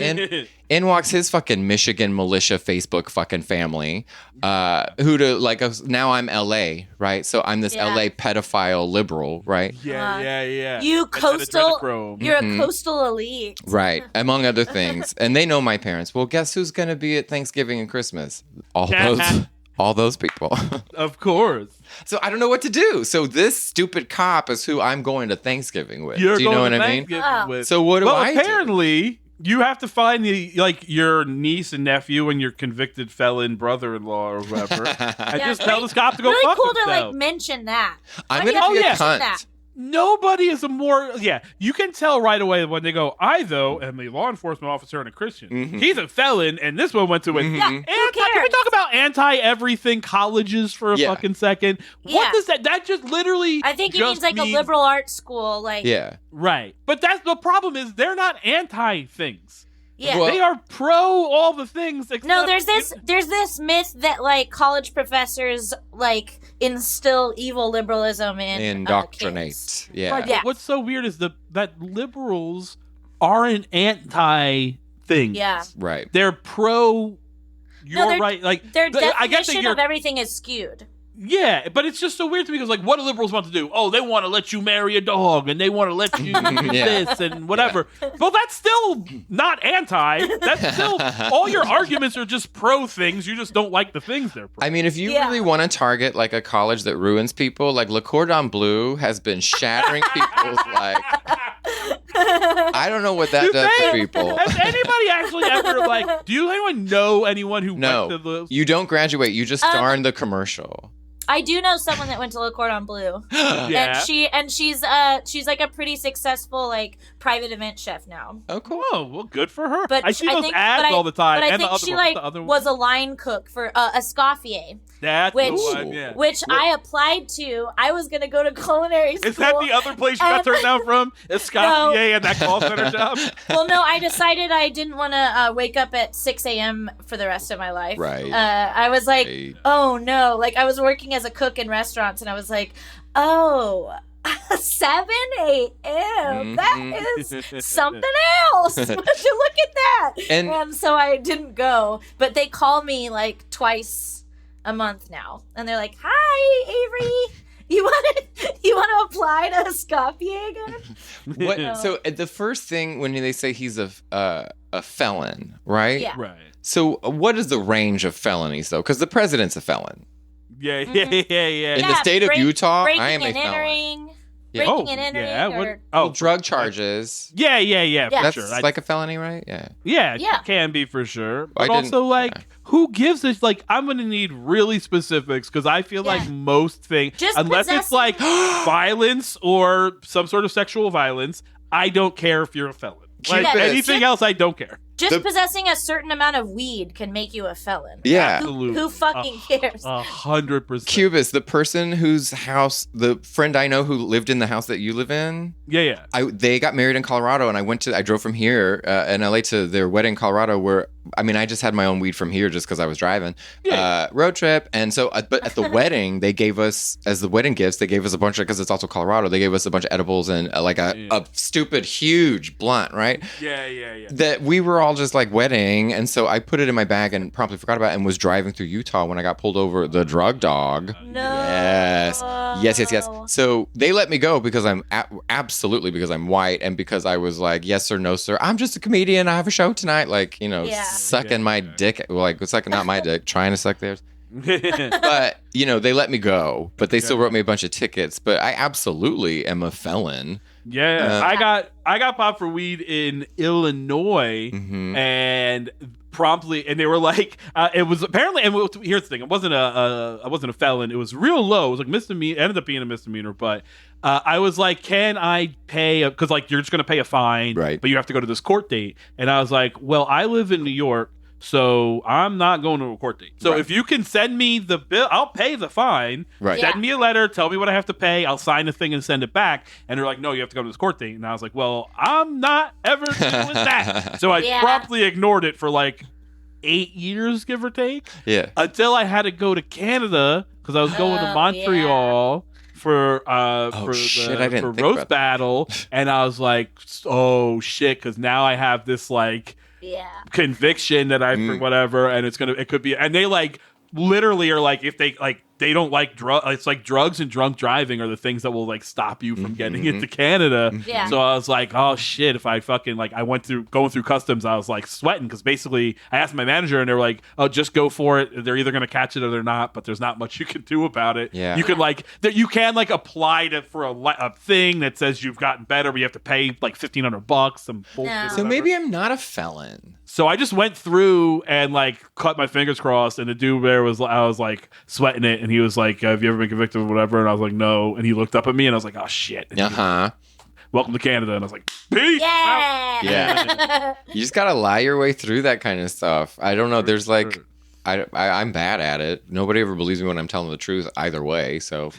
in walks his fucking Michigan militia Facebook fucking family, now I'm LA, right? So I'm this LA pedophile liberal, right? Yeah. You're a coastal elite. Right, among other things. And they know my parents. Well, guess who's going to be at Thanksgiving and Christmas? All those people. Of course. So I don't know what to do. So this stupid cop is who I'm going to Thanksgiving with. You're do you know going what to I mean? Thanksgiving with. So what do I do? Apparently, you have to find your niece and nephew and your convicted felon brother-in-law or whatever, and just tell this cop to go really fuck cool himself. to mention that. I'm going to be a cunt. That. Nobody is you can tell right away when they go, I, though, am a law enforcement officer and a Christian. Mm-hmm. He's a felon, and this one went to it. Yeah, can we talk about anti-everything colleges for a fucking second? What does that just literally I think he means like a liberal arts school. Right. But that's the problem is they're not anti-things. Yeah. They are pro all the things. No, there's this myth that college professors instill evil liberalism in indoctrinate. Kids. Yeah. Right, yeah. What's so weird is that liberals aren't anti things. Yeah. Right. They're pro. Right. Their definition of everything is skewed. Yeah, but it's just so weird to me because, what do liberals want to do? Oh, they want to let you marry a dog, and they want to let you do this and whatever. Yeah. Well, that's still not anti. That's still all your arguments are just pro things. You just don't like the things they're pro. I mean, if you really want to target a college that ruins people, Le Cordon Bleu has been shattering people's I don't know what that does to people. Has anybody actually ever do anyone know anyone who went to the? You don't graduate. You just star in the commercial. I do know someone that went to Le Cordon Bleu. Yeah. And she's a pretty successful private event chef now. Oh, cool. Oh, well, good for her. But I see those ads all the time. But I and think the she other one. was a line cook for Escoffier. That's which, the one, yeah. Which I applied to. I was going to go to culinary school. Is that the other place you got turned down from? Escoffier and that call center job? Well, no, I decided I didn't want to wake up at 6 a.m. for the rest of my life. Right. I was like, oh, no. I was working as a cook in restaurants, and I was like, oh, 7 a.m. That is something else. Would you look at that? And so I didn't go. But they call me twice a month now, and they're like, "Hi, Avery, you want to apply to Escoffier again?" What? So the first thing when they say he's a felon, right? Yeah. Right. So what is the range of felonies though? Because the president's a felon. Yeah. In the state of Utah, I am a felon. Breaking and entering. Drug charges. Yeah. That's for sure. a felony, right? Yeah. It can be for sure. But I also, who gives this? I'm going to need really specifics because I feel like most things, unless it's violence or some sort of sexual violence, I don't care if you're a felon. Anything else, I don't care. Just possessing a certain amount of weed can make you a felon. Yeah. Absolutely. Who fucking cares? 100%. Cubas, the person whose house, the friend I know who lived in the house that you live in. Yeah. They got married in Colorado, and I drove from here in LA to their wedding in Colorado where, I just had my own weed from here just because I was driving. Road trip. And so, but at the wedding, they gave us, as the wedding gifts, they gave us a bunch of, because it's also Colorado, they gave us a bunch of edibles and a stupid, huge blunt, right? Yeah. That we were all just like wedding. And so I put it in my bag and promptly forgot about it and was driving through Utah when I got pulled over. The drug dog. No. Yes. So they let me go because I'm absolutely because I'm white and because I was like, yes sir, no sir. I'm just a comedian. I have a show tonight. Like, sucking my dick. Like, sucking not my dick, trying to suck theirs. But, they let me go. But they still wrote me a bunch of tickets. But I absolutely am a felon. Yeah, I got popped for weed in Illinois, and promptly, and they were like, it was apparently. And here's the thing: I wasn't a felon. It was real low. It was like misdemeanor. Ended up being a misdemeanor, but I was like, can I pay? Because like you're just gonna pay a fine, right? But you have to go to this court date. And I was like, well, I live in New York. So I'm not going to a court date. So if you can send me the bill, I'll pay the fine. Right. Send me a letter. Tell me what I have to pay. I'll sign the thing and send it back. And they're like, no, you have to go to this court date. And I was like, well, I'm not ever doing that. So I promptly ignored it for like 8 years, give or take. Yeah. Until I had to go to Canada because I was going to Montreal. For roast battle, and I was like, oh shit, because now I have this like conviction that for whatever, and it could be, and they like literally are like, if they like they don't like it's like drugs and drunk driving are the things that will like stop you from getting into Canada. Yeah. So I was like, oh shit, if I fucking like I went through going through customs, I was like sweating because basically I asked my manager and they were like, oh, just go for it. They're either gonna catch it or they're not, but there's not much you can do about it. Yeah. You can like you can like apply for a thing that says you've gotten better, but you have to pay like $1,500 some bullshit. So maybe I'm not a felon. So I just went through and like cut my fingers crossed, and the dude there I was like sweating it, and he was like, have you ever been convicted of whatever? And I was like, no. And he looked up at me and I was like, oh shit. Welcome to Canada. And I was like, peace. Yeah. You just gotta lie your way through that kind of stuff. I don't know. There's like I'm bad at it. Nobody ever believes me when I'm telling the truth either way. So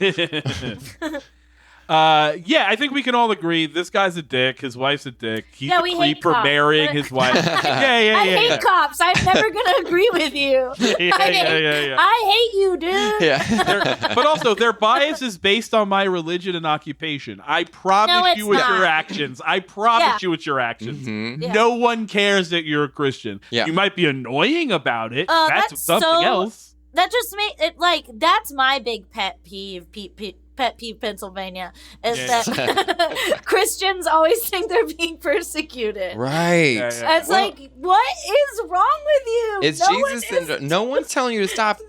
I think we can all agree this guy's a dick. His wife's a dick. He's a creep for marrying his wife. I hate cops. I'm never gonna agree with you. I hate you, dude. Yeah. But also, their bias is based on my religion and occupation. I promise you, it's your actions. I promise you, it's your actions. No one cares that you're a Christian. Yeah. You might be annoying about it. That's something else. That just made it like that's my big pet peeve. Pet peeve, Pennsylvania, is that Christians always think they're being persecuted. Right. It's like, what is wrong with you? It's Jesus syndrome. No one's telling you to stop.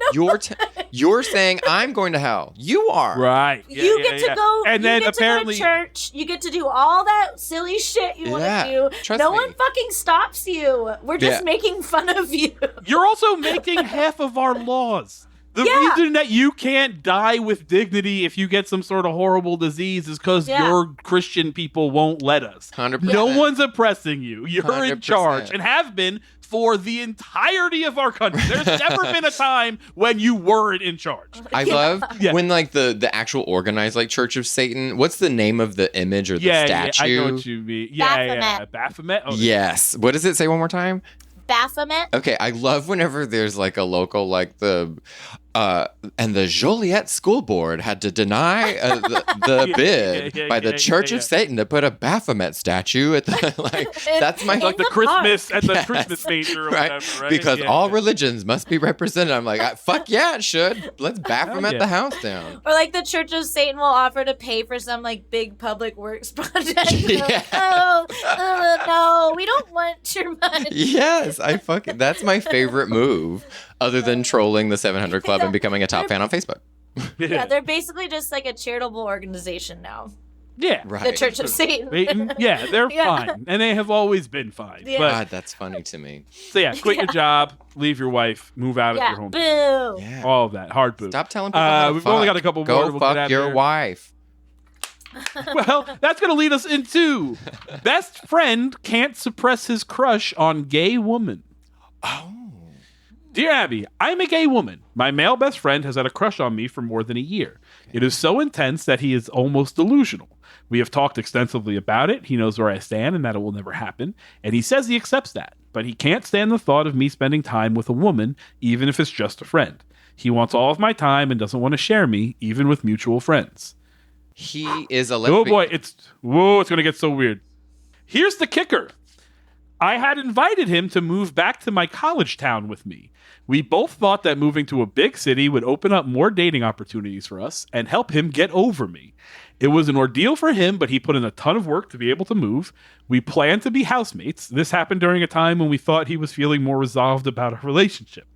You're saying I'm going to hell. You are. Right. You get to go. And then apparently to go to church. You get to do all that silly shit you want to do. Trust no me. one fucking stops you. We're just making fun of you. You're also making half of our laws. The reason that you can't die with dignity if you get some sort of horrible disease is because your Christian people won't let us. 100%. No one's oppressing you. You're 100%. in charge and have been for the entirety of our country. There's never been a time when you weren't in charge. I love when like the actual organized like Church of Satan. What's the name of the image or the statue? Yeah, I know what you mean. Baphomet. Oh, yes. What does it say one more time? Baphomet. Okay, I love whenever there's like a local like and the Joliet School Board had to deny the bid by the Church of Satan to put a Baphomet statue at the that's my like the Christmas at the Christmas major or whatever, right? Because all religions must be represented. I'm like, fuck yeah, it should. Let's Baphomet the house down. Or like the Church of Satan will offer to pay for some like big public works project. No, we don't want your money. Yes, that's my favorite move. Other than trolling the 700 Club and becoming a top fan on Facebook. Yeah, they're basically just like a charitable organization now. Yeah. Right. The Church of Satan. Yeah, they're fine. And they have always been fine. Yeah. But, God, that's funny to me. So quit your job, leave your wife, move out of your home. Boo. Yeah. All of that. Hard boo. Stop telling people how to we've fuck. only got a couple more. Go fuck your wife. Well, that's going to lead us into best friend can't suppress his crush on gay woman. Oh. Dear Abby, I'm a gay woman. My male best friend has had a crush on me for more than a year. It is so intense that he is almost delusional. We have talked extensively about it. He knows where I stand and that it will never happen. And he says he accepts that. But he can't stand the thought of me spending time with a woman, even if it's just a friend. He wants all of my time and doesn't want to share me, even with mutual friends. He is a lesbian. Oh boy, it's going to get so weird. Here's the kicker. I had invited him to move back to my college town with me. We both thought that moving to a big city would open up more dating opportunities for us and help him get over me. It was an ordeal for him, but he put in a ton of work to be able to move. We planned to be housemates. This happened during a time when we thought he was feeling more resolved about a relationship.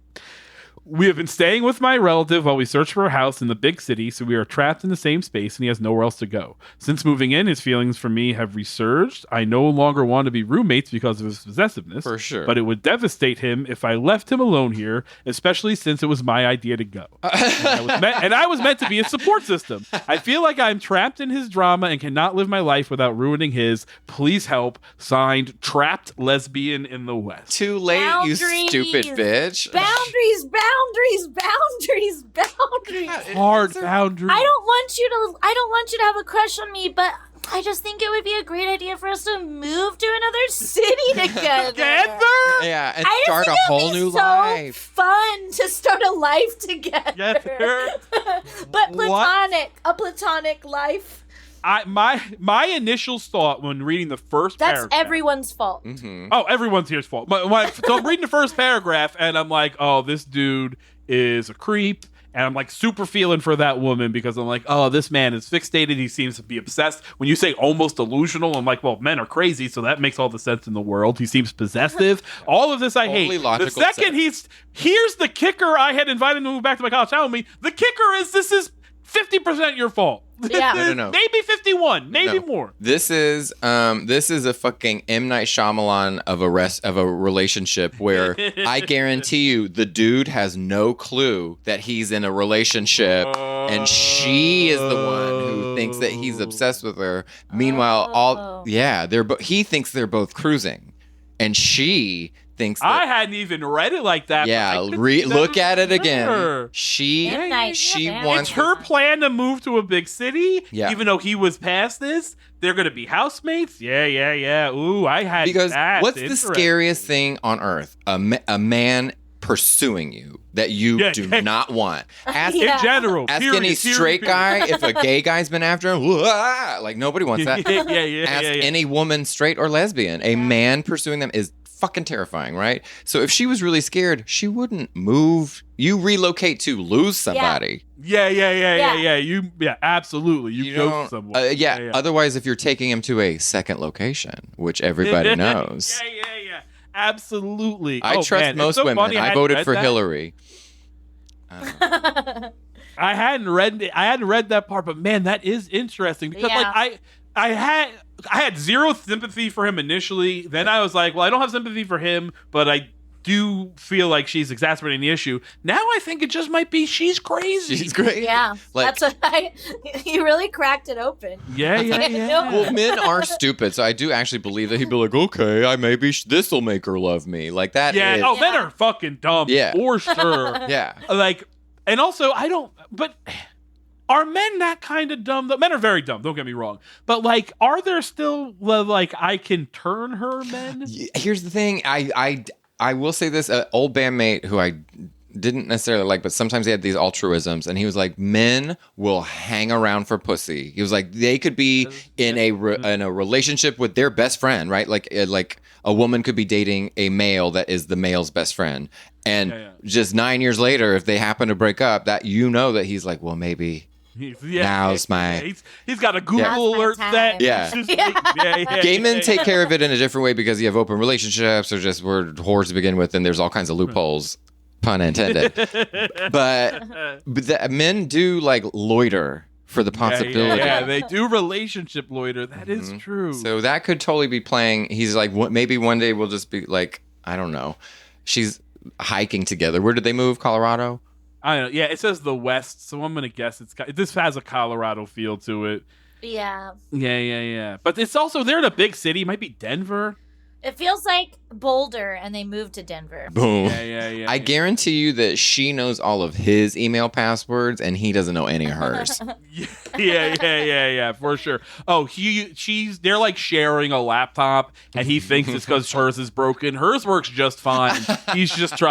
We have been staying with my relative while we search for a house in the big city, so we are trapped in the same space and he has nowhere else to go. Since moving in, his feelings for me have resurged. I no longer want to be roommates because of his possessiveness. For sure. But it would devastate him if I left him alone here, especially since it was my idea to go. And I was meant to be a support system. I feel like I'm trapped in his drama and cannot live my life without ruining his. Please help. Signed, Trapped Lesbian in the West. Too late, you stupid bitch. Boundaries. Hard boundaries. I don't want you to have a crush on me, but I just think it would be a great idea for us to move to another city together. Yeah, and start a whole new life. Fun to start a life together. But a platonic life. My initial thought when reading the first paragraph. That's everyone's fault. Mm-hmm. Oh, everyone's here's fault. So I'm reading the first paragraph and I'm like, oh, this dude is a creep. And I'm like super feeling for that woman because I'm like, oh, this man is fixated. He seems to be obsessed. When you say almost delusional, I'm like, well, men are crazy. So that makes all the sense in the world. He seems possessive. All of this I hate. The second here's the kicker. I had invited him to move back to my college town with me. The kicker is this is 50% your fault. Yeah. No. Maybe 51, maybe more. This is a fucking M. Night Shyamalan of a relationship where I guarantee you the dude has no clue that he's in a relationship and she is the one who thinks that he's obsessed with her. Meanwhile, he thinks they're both cruising and she thinks that, I hadn't even read it like that. Yeah, look at it again. She wants her plan to move to a big city. Yeah. Even though he was past this, they're gonna be housemates. Yeah. Ooh, I had because that. what's the scariest thing on earth? A man pursuing you that you do not want. In general, ask any straight guy if a gay guy's been after him. Like nobody wants that. Ask any woman, straight or lesbian. A man pursuing them is fucking terrifying, right? So if she was really scared, she wouldn't move. You relocate to lose somebody. Yeah. Absolutely. You go somewhere. Otherwise, if you're taking him to a second location, which everybody knows. Yeah. Absolutely. I trust most women. Funny, I voted for Hillary. I hadn't read that part, but man, that is interesting because I had zero sympathy for him initially. Then I was like, well, I don't have sympathy for him, but I do feel like she's exacerbating the issue. Now I think it just might be she's crazy. She's great. Yeah, that's what he really cracked it open. Yeah. Well, men are stupid, so I do actually believe that he'd be like, okay, maybe this will make her love me. Like that. Yeah. Men are fucking dumb. Yeah, for sure. Yeah. And also but. Are men that kind of dumb? Men are very dumb, don't get me wrong. But, are there still, I can turn her men? Here's the thing. I will say this. An old bandmate who I didn't necessarily like, but sometimes he had these altruisms, and he was like, men will hang around for pussy. He was like, they could be in a relationship with their best friend, right? Like a woman could be dating a male that is the male's best friend. And just 9 years later, if they happen to break up, that that he's like, well, maybe... Now's my... He's got a Google alert set. Yeah. Gay men take care of it in a different way because you have open relationships or just we're whores to begin with and there's all kinds of loopholes, pun intended. but men do loiter for the possibility. Yeah, they do relationship loiter. That is true. So that could totally be playing. He's like, maybe one day we'll just be like, I don't know. She's hiking together. Where did they move? Colorado? I don't know. Yeah, it says the West, so I'm gonna guess this has a Colorado feel to it. Yeah. Yeah. But it's also they're in a big city. It might be Denver. It feels like Boulder, and they moved to Denver. Boom. Yeah. I guarantee you that she knows all of his email passwords, and he doesn't know any of hers. Yeah, for sure. Oh, they're sharing a laptop, and he thinks it's because hers is broken. Hers works just fine. She's just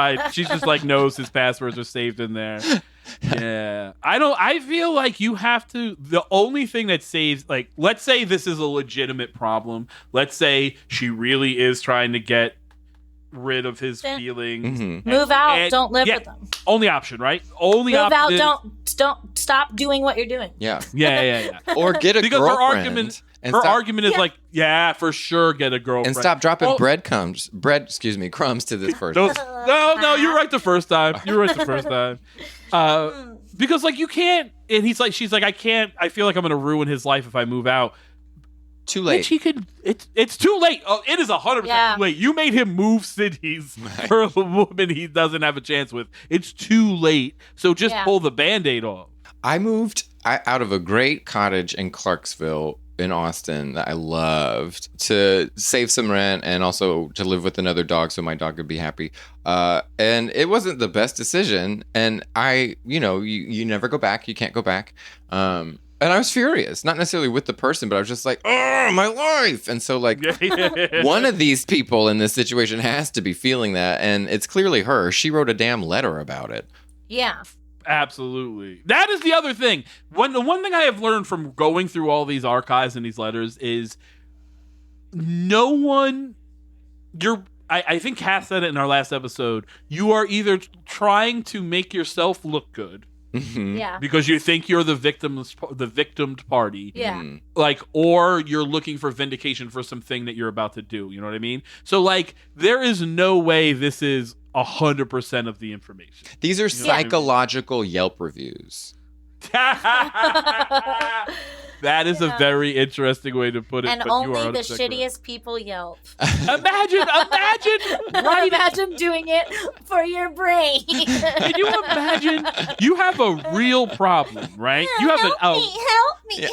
knows his passwords are saved in there. Yeah. I feel like you have to, the only thing that saves, like, let's say this is a legitimate problem. Let's say she really is trying to get rid of his Then feelings. Move out. Don't live with them. Only option, right? Only Move option. out. Don't stop doing what you're doing. Yeah. Yeah. Or get a Because girlfriend. her argument is like, yeah, for sure, get a girlfriend. And stop dropping crumbs to this person. No, you were right the first time. Because like you can't, and she's like, I can't. I feel like I'm gonna ruin his life if I move out. Too late. Which he could. It's too late. Oh, it is 100% too late. You made him move cities for a woman he doesn't have a chance with. It's too late. So just pull the Band-Aid off. I moved out of a great cottage in Clarksville in Austin that I loved to save some rent and also to live with another dog so my dog could be happy. And it wasn't the best decision. And you never go back. You can't go back. And I was furious, not necessarily with the person, but I was just like, oh, my life. And so, like, one of these people in this situation has to be feeling that. And it's clearly her. She wrote a damn letter about it. Yeah. Absolutely. That is the other thing. The one thing I have learned from going through all these archives and these letters is no one, I think Cass said it in our last episode, you are either trying to make yourself look good, yeah, because you think you're the victimed party, yeah, like, or you're looking for vindication for something that you're about to do. You know what I mean? So, like, there is no way this is 100% of the information. These are psychological Yelp reviews. That is a very interesting way to put it. And but only you are the 100% shittiest correct. people Yelp. Imagine. Imagine doing it for your brain. Can you imagine? You have a real problem, right? You have help me.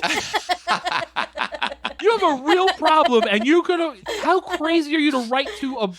You have a real problem, and you're gonna. How crazy are you to write to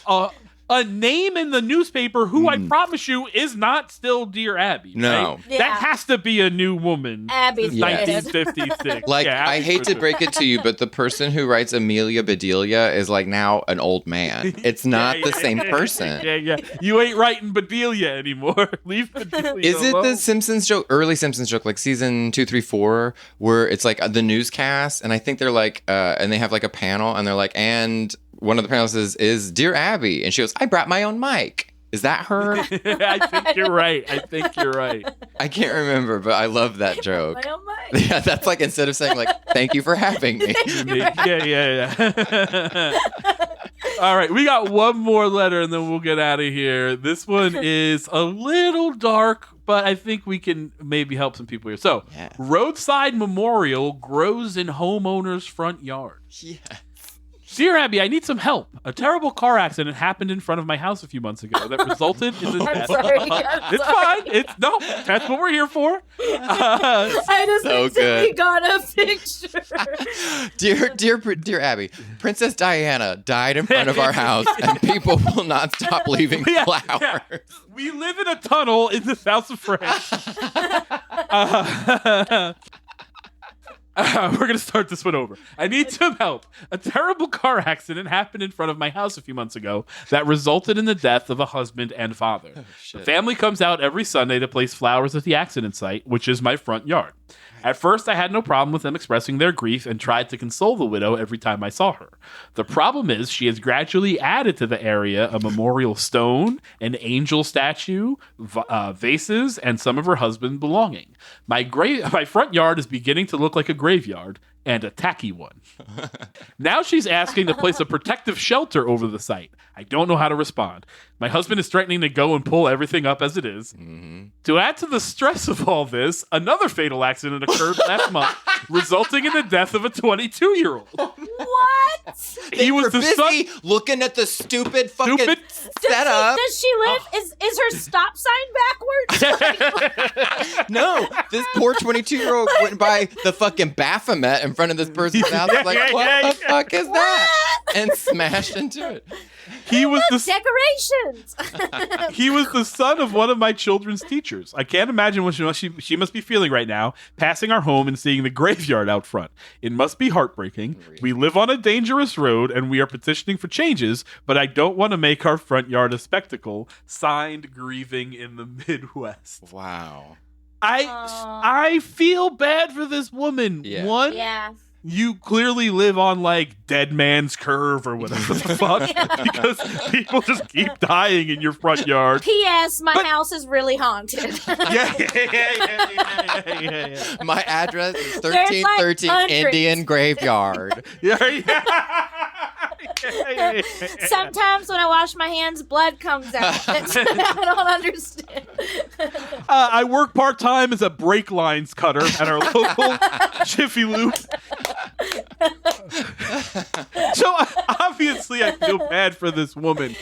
a name in the newspaper who I promise you is not still Dear Abby? No. Right? Yeah. That has to be a new woman. Abby's since dead. 1956. Like, Yeah, I hate to break it to you, but the person who writes Amelia Bedelia is like now an old man. It's not the same person. Yeah. You ain't writing Bedelia anymore. Leave Bedelia Is it alone. the Simpsons joke, early Simpsons joke, like season 2, 3, 4, where it's like the newscast, and I think they're like, and they have like a panel, and they're like, and one of the panelists is Dear Abby, and she goes, I brought my own mic. Is that her? I think you're right. I can't remember, but I love that joke. My own mind. Yeah, that's like, instead of saying like, thank you for having me. Yeah. All right, we got one more letter and then we'll get out of here. This one is a little dark, but I think we can maybe help some people here. So, Roadside memorial grows in homeowner's front yard. Yeah. Dear Abby, I need some help. A terrible car accident happened in front of my house a few months ago that resulted in the death. I'm sorry. No, that's what we're here for. I just So instantly good. got a picture. Dear Abby, Princess Diana died in front of our house, and people will not stop leaving flowers. Yeah. We live in a tunnel in the south of France. We're going to start this one over. I need some help. A terrible car accident happened in front of my house a few months ago that resulted in the death of a husband and father. The family comes out every Sunday to place flowers at the accident site, which is my front yard. At first, I had no problem with them expressing their grief and tried to console the widow every time I saw her. The problem is she has gradually added to the area a memorial stone, an angel statue, vases, and some of her husband's belongings. My front yard is beginning to look like a graveyard, and a tacky one. Now she's asking to place a protective shelter over the site. I don't know how to respond. My husband is threatening to go and pull everything up as it is. Mm-hmm. To add to the stress of all this, another fatal accident occurred last month, resulting in the death of a 22-year-old. What? They were busy looking at the stupid fucking setup. Does she live? Is her stop sign backwards? No, this poor 22-year-old went by the fucking Baphomet in front of this person's house. Like, what the fuck is that? And smashed into it. He was the decorations. He was the son of one of my children's teachers. I can't imagine what she must be feeling right now, passing our home and seeing the graveyard out front. It must be heartbreaking. We live on a dangerous road and we are petitioning for changes, but I don't want to make our front yard a spectacle. Signed, Grieving in the Midwest. Wow. I feel bad for this woman. Yeah. One, Yeah. you clearly live on like Dead Man's Curve or whatever the fuck, because people just keep dying in your front yard. P.S. My house is really haunted. Yeah. My address is There's, like, 1313 hundreds. Indian Graveyard. Yeah. Sometimes when I wash my hands, blood comes out. I don't understand. I work part time as a brake lines cutter at our local Jiffy Lube. So obviously I feel bad for this woman,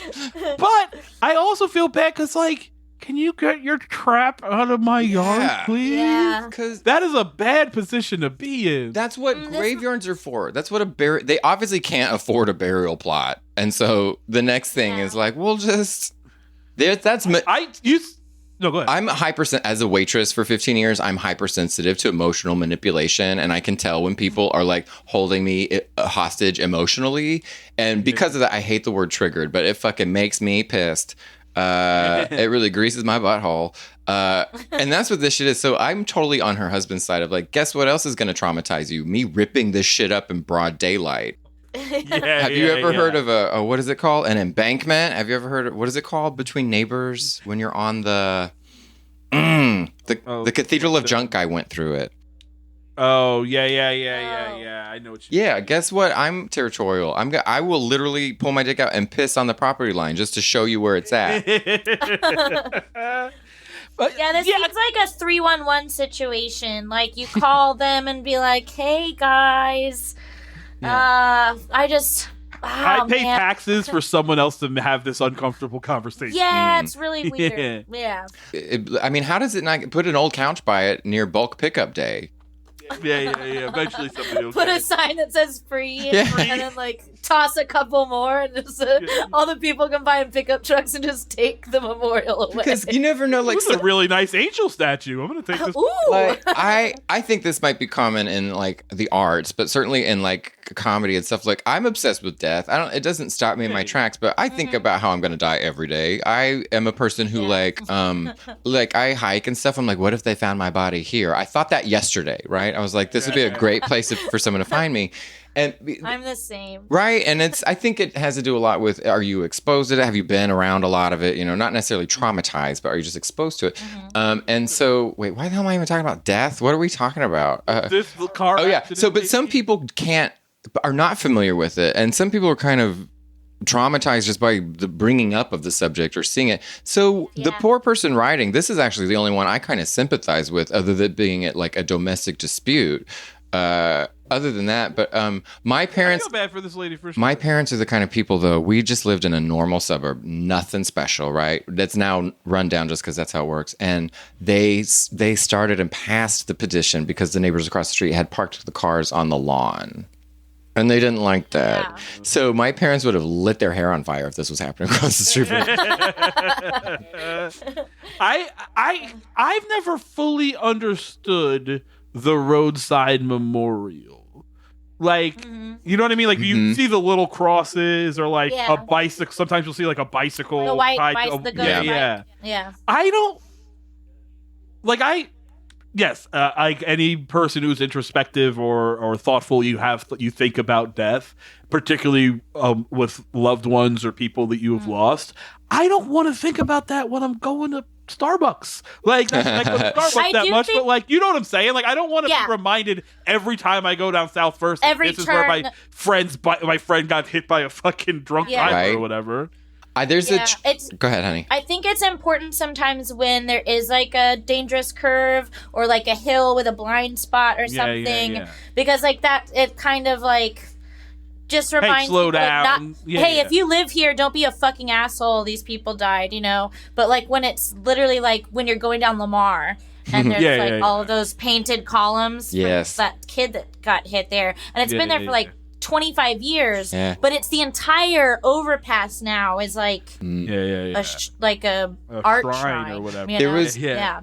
but I also feel bad because, like, can you get your crap out of my yard, please? Yeah. Because That is a bad position to be in. that's what graveyards are for. That's what they obviously can't afford a burial plot. And so the next thing is like, we'll just, No, go ahead. I'm as a waitress for 15 years, I'm hypersensitive to emotional manipulation. And I can tell when people are like holding me hostage emotionally. And because of that, I hate the word triggered, but it fucking makes me pissed. It really greases my butthole. And that's what this shit is. So I'm totally on her husband's side of like, guess what else is going to traumatize you? Me ripping this shit up in broad daylight. Have you ever heard of a what is it called? An embankment? Have you ever heard of, what is it called between neighbors when you're on the Cathedral of Junk guy went through it. Oh, yeah. I know what you Yeah, guess what? I'm territorial. I will literally pull my dick out and piss on the property line just to show you where it's at. But, Yeah, this seems like a 311 situation. Like, you call them and be like, hey, guys, I pay taxes for someone else to have this uncomfortable conversation. Yeah, it's really weird. Yeah. I mean, how does it not put an old couch by it near bulk pickup day? Yeah. Eventually somebody will Put get a it. sign that says free, Yeah. and then like toss a couple more, and just all the people can buy in pickup trucks and just take the memorial away. Because you never know, like, This is a really nice angel statue. I'm gonna take this. Ooh. like I think this might be common in like the arts, but certainly in like comedy and stuff. Like, I'm obsessed with death. It doesn't stop me in my tracks, but I think about how I'm gonna die every day. I am a person who like I hike and stuff. I'm like, what if they found my body here? I thought that yesterday, right? I was like, this would be a great place for someone to find me. And I'm the same. right, and I think it has to do a lot with, are you exposed to it? Have you been around a lot of it? You know, not necessarily traumatized, but are you just exposed to it? And so, wait, why the hell am I even talking about death? What are we talking about? This car. Oh yeah. accident So, but some people are not familiar with it, and some people are kind of traumatized just by the bringing up of the subject or seeing it. So the poor person writing, this is actually the only one I kind of sympathize with, other than being it like a domestic dispute. Other than that, but my parents. I feel bad for this lady for sure. My parents are the kind of people, though. We just lived in a normal suburb, nothing special, right? That's now run down just because that's how it works. And they started and passed the petition because the neighbors across the street had parked the cars on the lawn. And they didn't like that. Yeah. So my parents would have lit their hair on fire if this was happening across the street. I've never fully understood the roadside memorial. Like, you know what I mean? Like, you see the little crosses or like a bicycle. Sometimes you'll see like a bicycle. The white tied bicycle. to- Yeah. I don't like. Like any person who's introspective or thoughtful, you think about death, particularly with loved ones or people that you have lost. I don't want to think about that when I'm going to Starbucks. Like, I go to Starbucks that much, but like, you know what I'm saying? Like, I don't want to be reminded every time I go down South First. This is where my friend got hit by a fucking drunk driver or whatever. Go ahead, honey. I think it's important sometimes when there is like a dangerous curve or like a hill with a blind spot or something, because like that, it kind of like just reminds slow people, down. If you live here, don't be a fucking asshole. These people died, you know. But like when it's literally like when you're going down Lamar and there's all of those painted columns. Yes. For that kid that got hit there, and it's been there for like 25 years, but it's the entire overpass now is like a art shrine or whatever. You There know? was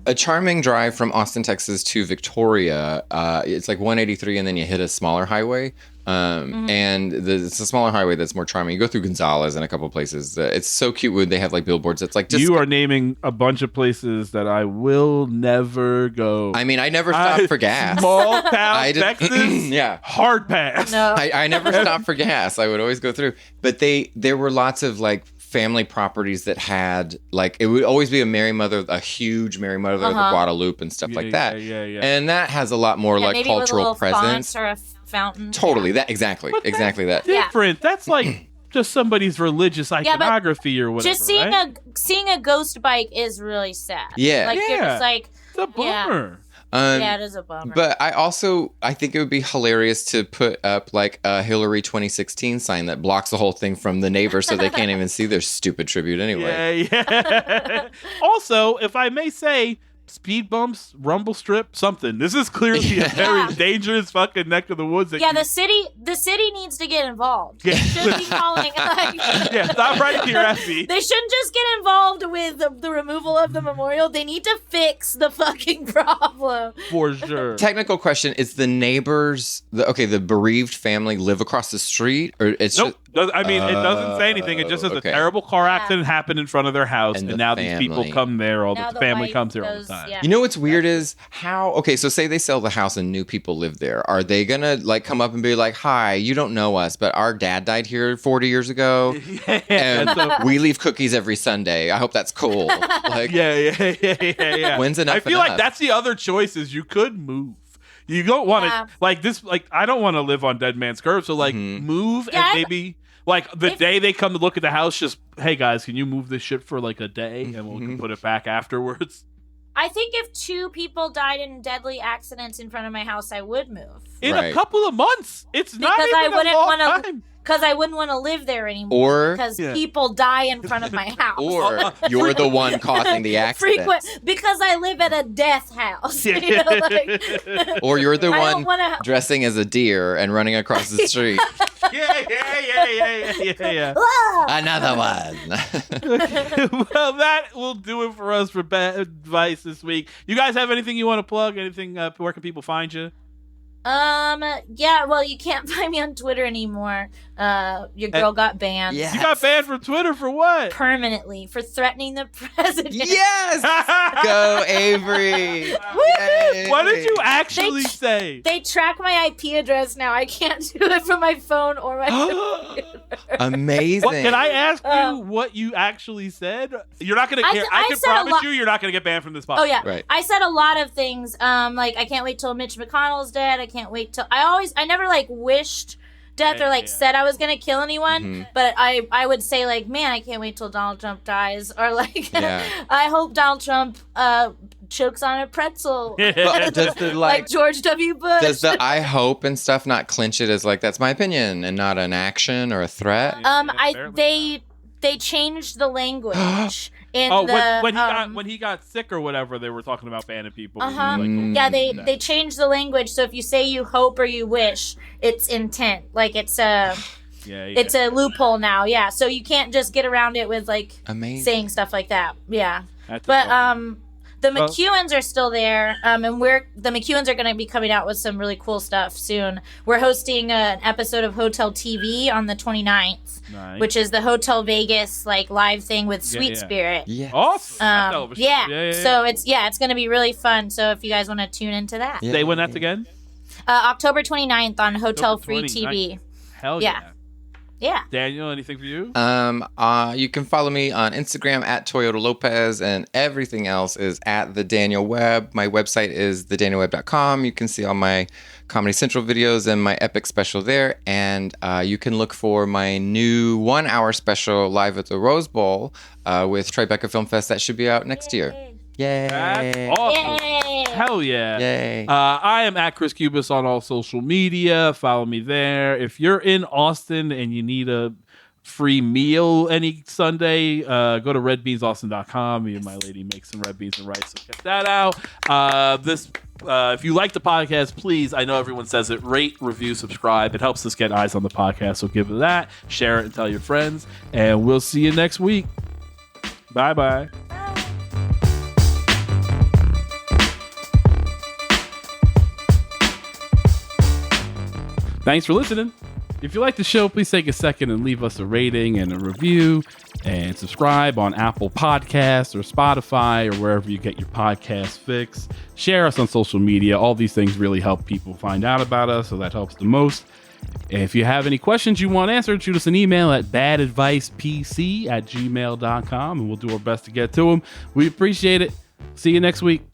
a charming drive from Austin, Texas to Victoria. It's like 183, and then you hit a smaller highway. And it's a smaller highway that's more charming. You go through Gonzales and a couple of places. It's so cute when they have like billboards. It's like just you are naming a bunch of places that I will never go. I mean, I never stopped for gas. Small town Texas, yeah, hard pass. No. I never stopped for gas. I would always go through. But there were lots of like family properties that had like it would always be a huge Mary Mother of the Guadalupe and stuff like that. Yeah. And that has a lot more like maybe cultural with a little presence. font or a fountain. Totally, that exactly that. Different. That's like just somebody's religious iconography or whatever. Just seeing right? seeing a ghost bike is really sad. Yeah. Like you're just like it's a bummer. Yeah, it is a bummer. But I think it would be hilarious to put up like a Hillary 2016 sign that blocks the whole thing from the neighbors so they can't even see their stupid tribute anyway. Yeah. Also, if I may say, speed bumps, rumble strip, something. This is clearly a very dangerous fucking neck of the woods. The city needs to get involved. They should be calling. Stop right here, Effie. They shouldn't just get involved with the removal of the memorial. They need to fix the fucking problem. For sure. Technical question: is the neighbors the bereaved family live across the street, or it's nope? I mean, it doesn't say anything. It just says a terrible car accident happened in front of their house, and now these people come there. The family comes there all the time. Yeah. You know what's weird is how so say they sell the house and new people live there. Are they gonna like come up and be like, "Hi, you don't know us, but our dad died here 40 years ago, and we leave cookies every Sunday. I hope that's cool." Like, yeah. When's enough? I feel like that's the other choice is you could move. You don't want to like this. Like I don't want to live on Dead Man's Curve. So like move and maybe. Like the day they come to look at the house, just hey guys, can you move this shit for like a day and we'll put it back afterwards? I think if 2 people died in deadly accidents in front of my house, I would move. In a couple of months. It's not even a long time. Because I wouldn't want to live there anymore. Because people die in front of my house. Or you're the one causing the accident. Because I live at a death house. Or you're the one dressing as a deer and running across the street. Yeah. Another one. Well, that will do it for us for bad advice this week. You guys have anything you want to plug? Anything? Where can people find you? Yeah, well, you can't find me on Twitter anymore. Your girl got banned. Yes. You got banned from Twitter for what? Permanently, for threatening the president. Yes! Go, Avery! What did you actually say? They track my IP address now. I can't do it from my phone or my computer. Amazing. Can I ask you what you actually said? You're not going to care. I can promise you're not going to get banned from this podcast. Oh, yeah. Right. I said a lot of things. Like, I can't wait till Mitch McConnell's dead. I can't wait till... I never, like, wished death or, said I was going to kill anyone. But I would say, like, man, I can't wait till Donald Trump dies. Or, like, I hope Donald Trump chokes on a pretzel. Does the, like George W. Bush. Does the I hope and stuff not clinch it as, like, that's my opinion and not an action or a threat? They changed the language. When he got sick or whatever, they were talking about banning people. They changed the language. So if you say you hope or you wish, it's intent. Like it's a it's a loophole now. Yeah, so you can't just get around it with like saying stuff like that. Yeah, the McEwens are still there, and the McEwens are going to be coming out with some really cool stuff soon. We're hosting an episode of Hotel TV on the 29th, which is the Hotel Vegas like live thing with Sweet Spirit. Yeah, awesome. So it's going to be really fun. So if you guys want to tune into that, say when that's again. October 29th on Hotel Free TV. Hell yeah. Yeah. Daniel, anything for you? You can follow me on Instagram at Toyota Lopez, and everything else is at the Daniel Webb. My website is thedanielwebb.com. You can see all my Comedy Central videos and my epic special there. And you can look for my new 1-hour special live at the Rose Bowl with Tribeca Film Fest. That should be out next year. Yay. That's awesome. Yay. Hell yeah. Yay. I am at Chris Cubas on all social media. Follow me there. If you're in Austin and you need a free meal any Sunday, go to redbeansaustin.com. Me and my lady make some red beans and rice, so check that out. If you like the podcast, please, I know everyone says it, rate, review, subscribe. It helps us get eyes on the podcast, so give it that. Share it and tell your friends. And we'll see you next week. Bye-bye. Thanks for listening. If you like the show, please take a second and leave us a rating and a review, and subscribe on Apple Podcasts or Spotify or wherever you get your podcast fix. Share us on social media. All these things really help people find out about us, so that helps the most. If you have any questions you want answered, shoot us an email at badadvicepc@gmail.com, and we'll do our best to get to them. We appreciate it. See you next week.